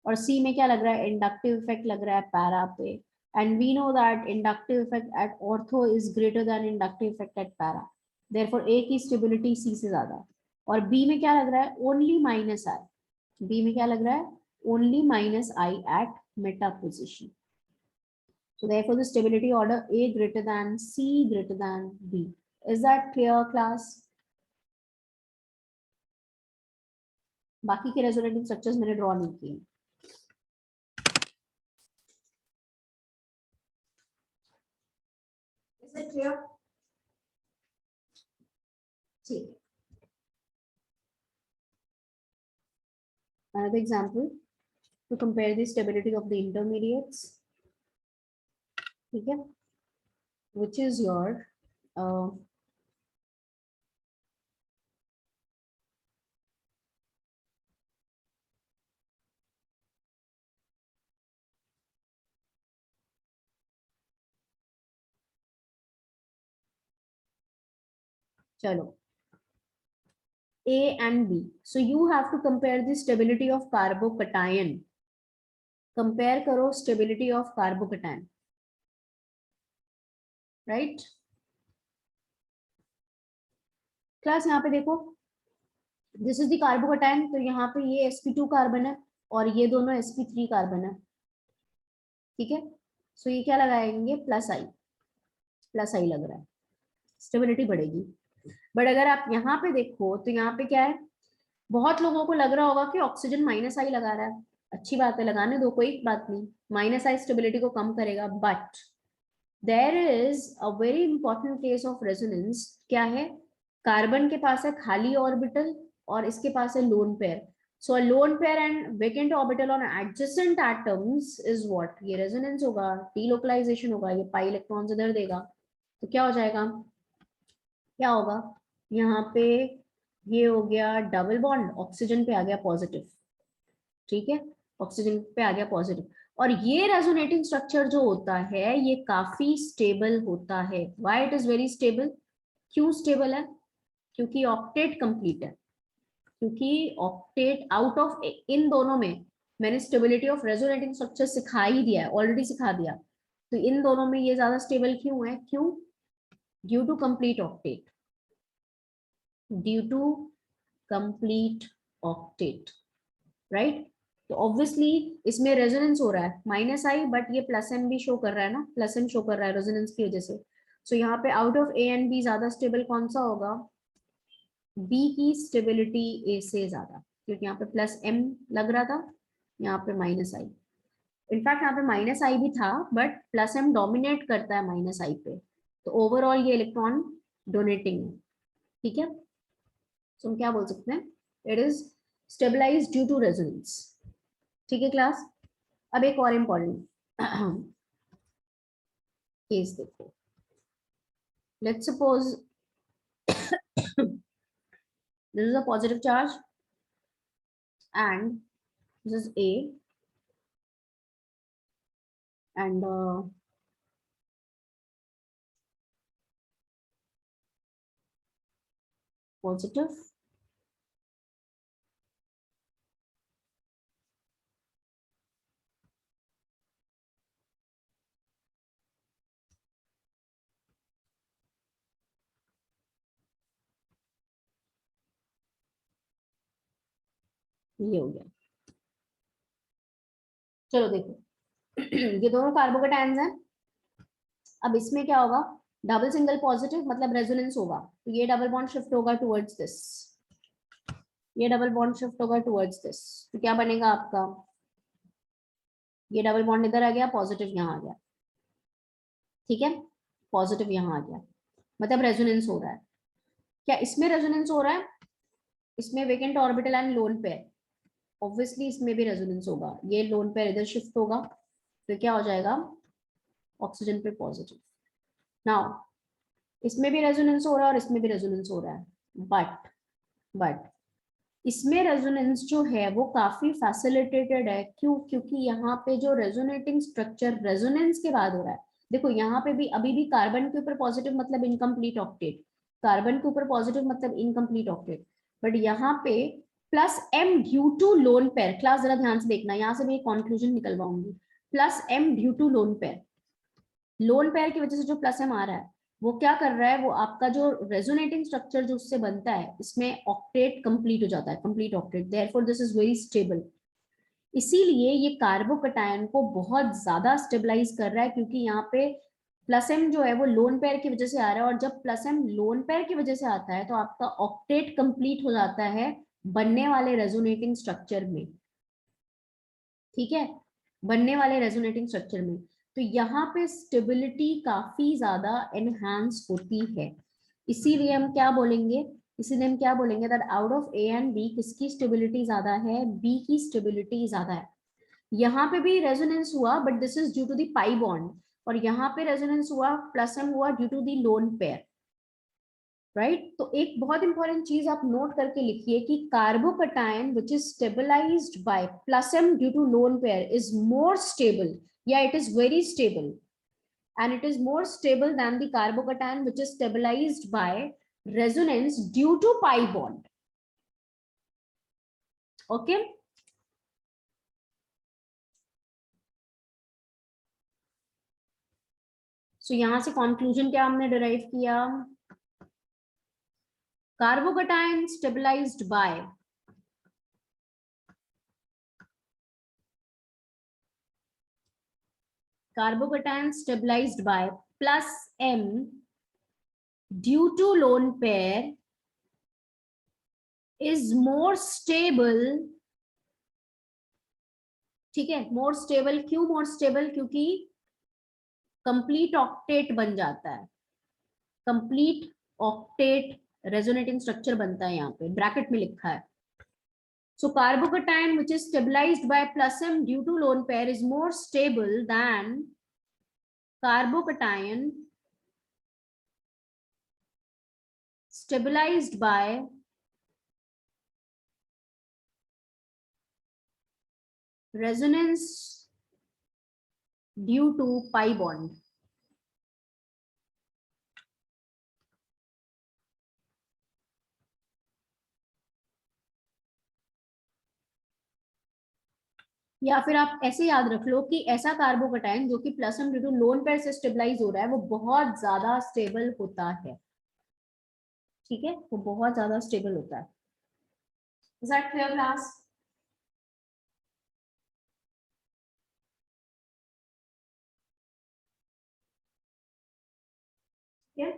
और C में क्या लग रहा है? इंडक्टिव इफेक्ट लग रहा है पैरा पे। And we know that inductive effect at ortho is greater than inductive effect at para, therefore A की स्टेबिलिटी C से ज्यादा। और B में क्या लग रहा है? Only -i। B में क्या लग रहा है? Only -i at meta position. So therefore the stability order A greater than C greater than B. Is that clear class? बाकी के रेजोनेटिंग स्ट्रक्चर्स मैंने ड्रॉ नहीं किए। Is it clear? ठीक है, another example to compare the stability of the intermediates. ठीक है, which is your चलो A and B. So you have to compare the stability of carbocation. Compare करो stability of carbocation, right? Class यहाँ पे देखो, this is the carbocation, तो यहाँ पे ये sp2 कार्बन है और ये दोनों sp3 कार्बन है। ठीक है, सो ये क्या लगाएंगे? प्लस आई लग रहा है, स्टेबिलिटी बढ़ेगी। बट अगर आप यहाँ पे देखो तो यहाँ पे क्या है? बहुत लोगों को लग रहा होगा कि ऑक्सीजन -i लगा रहा है, अच्छी बात है, लगाने दो, कोई बात नहीं, -i स्टेबिलिटी को कम करेगा। But there is a very important case of resonance. क्या है? कार्बन के पास है खाली ऑर्बिटल और इसके पास है lone pair. So a lone pair and vacant orbital on adjacent atoms is what? ये resonance होगा, delocalization होगा, ये pi electrons इधर देगा, तो क्या हो जाएगा? क्या होगा? यहाँ पे ये हो गया डबल बॉन्ड, ऑक्सीजन पे आ गया पॉजिटिव, ठीक है, ऑक्सीजन पे आ गया पॉजिटिव। और ये रेजोनेटिंग स्ट्रक्चर जो होता है ये काफी स्टेबल होता है। Why it is very stable? क्यों स्टेबल है? क्योंकि ऑक्टेट कंप्लीट है, क्योंकि ऑक्टेट आउट ऑफ, इन दोनों में मैंने स्टेबिलिटी ऑफ रेजोनेटिंग स्ट्रक्चर सिखा ही दिया है, ऑलरेडी सिखा दिया। तो इन दोनों में ये ज्यादा स्टेबल क्यों है? क्यों? Due to complete octet, due to complete octet, right. तो ऑब्वियसली इसमें रेजोनेंस हो रहा है माइनस आई, बट ये प्लस एम भी शो कर रहा है ना, प्लस एम शो कर रहा है रेजोनेंस की वजह से। सो यहाँ पे out of A and B ज्यादा स्टेबल कौन सा होगा? बी की स्टेबिलिटी ए से ज्यादा, क्योंकि यहाँ पे प्लस एम लग रहा था, यहाँ पे माइनस आई। इनफैक्ट यहाँ पे माइनस आई भी था, बट प्लस एम डोमिनेट करता है माइनस आई पे, तो ओवरऑल ये इलेक्ट्रॉन डोनेटिंग है, ठीक है। तो हम क्या बोल सकते हैं? It is stabilize due to resonance, ठीक है क्लास। अब एक और इम्पॉर्टेंट केस देखो, let's suppose this is a positive charge and this is A and positive, ये हो गया। चलो देखो ये दोनों कार्बोकेटायंस हैं। अब इसमें क्या होगा? डबल सिंगल पॉजिटिव मतलब रेजोनेंस होगा, तो ये डबल बॉन्ड शिफ्ट होगा टुवर्ड्स दिस, ये डबल बॉन्ड शिफ्ट होगा टुवर्ड्स दिस, तो क्या बनेगा आपका? ये डबल बॉन्ड इधर आ गया, पॉजिटिव यहाँ आ गया, ठीक है, पॉजिटिव यहाँ आ गया, मतलब रेजोनेंस हो रहा है। क्या इसमें रेजोनेंस हो रहा है? इसमें vacant orbital and lone pair, obviously इसमें भी रेजोनेंस होगा, ये लोन पेयर इधर शिफ्ट होगा, तो क्या हो जाएगा? ऑक्सीजन पे पॉजिटिव। नाउ इसमें भी रेजोनेंस हो रहा है और इसमें भी रेजोनेंस हो रहा है, बट इसमें रेजोनेंस जो है वो काफी फैसिलिटेटेड है। क्यों? क्योंकि यहाँ पे जो रेजोनेटिंग स्ट्रक्चर रेजोनेंस के बाद हो रहा है, देखो यहाँ पे भी अभी भी कार्बन के ऊपर पॉजिटिव मतलब इनकम्प्लीट ऑक्टेट, कार्बन के ऊपर पॉजिटिव मतलब इनकम्प्लीट ऑक्टेट, बट यहाँ पे plus M due to lone pair, class जरा ध्यान से देखना, यहाँ से भी एक कंक्लूजन निकलवाऊंगी, plus M due to lone pair, lone pair की वजह से जो प्लस एम आ रहा है वो क्या कर रहा है? वो आपका जो रेजोनेटिंग स्ट्रक्चर जो उससे बनता है इसमें ऑक्टेट कंप्लीट हो जाता है, complete octet, therefore this is very stable. इसीलिए ये कार्बोकटायन को बहुत ज्यादा स्टेबलाइज कर रहा है, क्योंकि यहाँ पे प्लस एम जो है वो लोन पेयर की वजह से आ रहा है, और जब प्लस एम लोन पेयर की वजह से आता है तो आपका ऑक्टेट कंप्लीट हो जाता है बनने वाले रेजोनेटिंग स्ट्रक्चर में, ठीक है, बनने वाले रेजोनेटिंग स्ट्रक्चर में। तो यहाँ पे स्टेबिलिटी काफी ज्यादा एनहांस होती है, इसीलिए हम क्या बोलेंगे? इसीलिए हम क्या बोलेंगे that out of A and B किसकी स्टेबिलिटी ज्यादा है? बी की स्टेबिलिटी ज्यादा है। यहाँ पे भी रेजोनेंस हुआ but this is due to the pi bond, और यहाँ पे रेजोनेंस हुआ प्लस एम हुआ due to the lone pair, right. तो एक बहुत इंपॉर्टेंट चीज आप नोट करके लिखिए कि carbocation which is stabilized by plus M due to lone pair is more stable, या it is very stable, and it is more stable than the carbocation which is stabilized by resonance due to pi bond, okay। So यहां से conclusion क्या हमने derive किया? Carbocation stabilized by carbocation stabilized by plus m due to lone pair is more stable, ठीक है, more stable. क्यों more stable? क्योंकि complete octet बन जाता है, कंप्लीट ऑक्टेट रेजोनेटिंग स्ट्रक्चर बनता है, यहाँ पे ब्रैकेट में लिखा है, So carbocation which is stabilized by plus M due to lone pair is more stable than carbocation stabilized by resonance due to pi bond. या फिर आप ऐसे याद रख लो कि ऐसा कार्बोकटाइन जो कि plus M due to lone pair से स्टेबलाइज हो रहा है वो बहुत ज्यादा स्टेबल होता है, ठीक है, वो बहुत ज्यादा स्टेबल होता है. Is that clear, class? Yeah.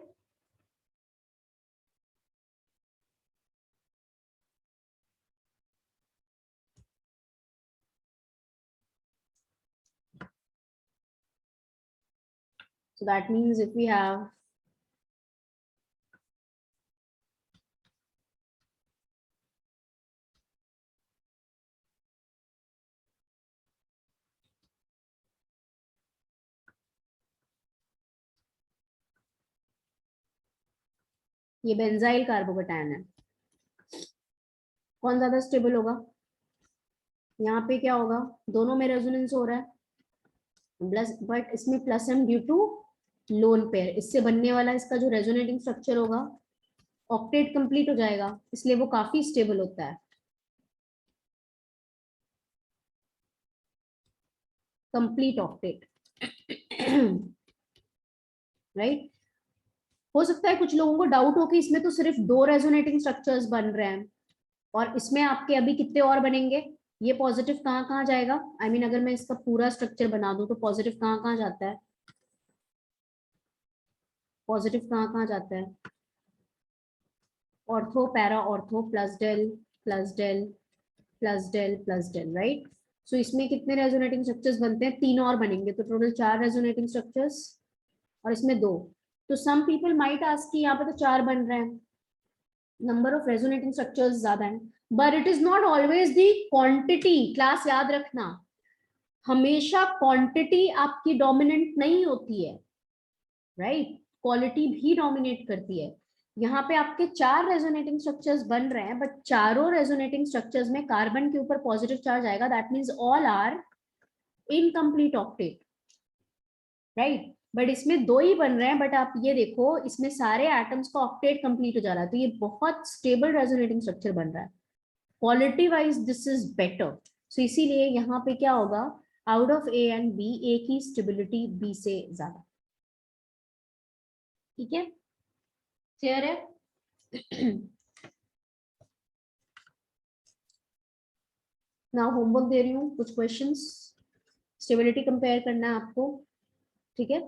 So that means if we have ये बेंजाइल कार्बोकटाइन है, कौन ज्यादा स्टेबल होगा? यहाँ पे क्या होगा, दोनों में रेजोनेंस हो रहा है प्लस, बट इसमें plus M due to lone pair, इससे बनने वाला इसका जो रेजोनेटिंग स्ट्रक्चर होगा ऑक्टेट कंप्लीट हो जाएगा, इसलिए वो काफी स्टेबल होता है. Complete octet, right. हो सकता है कुछ लोगों को डाउट हो कि इसमें तो सिर्फ 2 रेजोनेटिंग स्ट्रक्चर्स बन रहे हैं और इसमें आपके अभी कितने और बनेंगे, ये पॉजिटिव कहाँ कहाँ जाएगा? I mean, अगर मैं इसका पूरा स्ट्रक्चर बना दूं तो पॉजिटिव कहाँ कहाँ जाता है? पॉजिटिव कहाँ कहाँ जाता है? Ortho, para ortho, plus del plus del plus del plus del, right. So इसमें कितने रेजोनेटिंग स्ट्रक्चर्स बनते हैं? 3 और बनेंगे, तो टोटल 4 रेजोनेटिंग स्ट्रक्चर्स और इसमें 2. तो सम पीपल माइट आस्क कि यहाँ पे तो 4 बन रहे हैं, नंबर ऑफ रेजोनेटिंग स्ट्रक्चर्स ज्यादा है, but it is not always the quantity. Class याद रखना, हमेशा क्वांटिटी आपकी डोमिनेंट नहीं होती है, राइट. क्वालिटी भी डोमिनेट करती है. यहाँ पे आपके 4 रेजोनेटिंग स्ट्रक्चर्स बन रहे हैं, बट चारों रेजोनेटिंग स्ट्रक्चर्स में कार्बन के ऊपर पॉजिटिव चार्ज आएगा, that means all are incomplete octet, right. But इसमें 2 ही बन रहे हैं, बट आप ये देखो इसमें सारे एटम्स का ऑक्टेट कंप्लीट हो जा रहा है, तो ये बहुत स्टेबल रेजोनेटिंग स्ट्रक्चर बन रहा है. Quality wise this is better. So इसीलिए यहाँ पे क्या होगा, out of A and B, A की स्टेबिलिटी बी से ज्यादा, ठीक है, क्लियर है. ना होमवर्क दे रही हूँ, कुछ क्वेश्चंस, स्टेबिलिटी कंपेयर करना है आपको, ठीक है.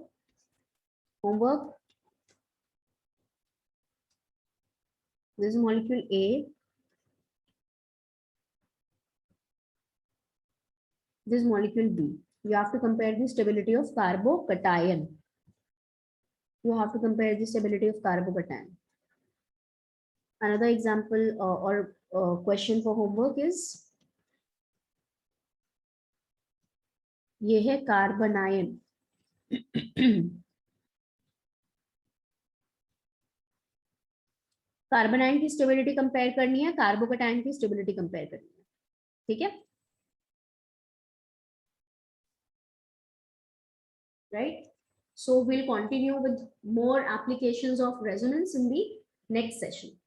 Homework, this is molecule A, this molecule B. You have to compare the stability of carbocation. You have to compare the stability of carbocation. Another example or question for homework is, ये है कार्बनायन. कार्बनायन की stability compare करनी है, carbocation की stability compare करनी है, ठीक है, right. So we'll continue with more applications of resonance in the next session.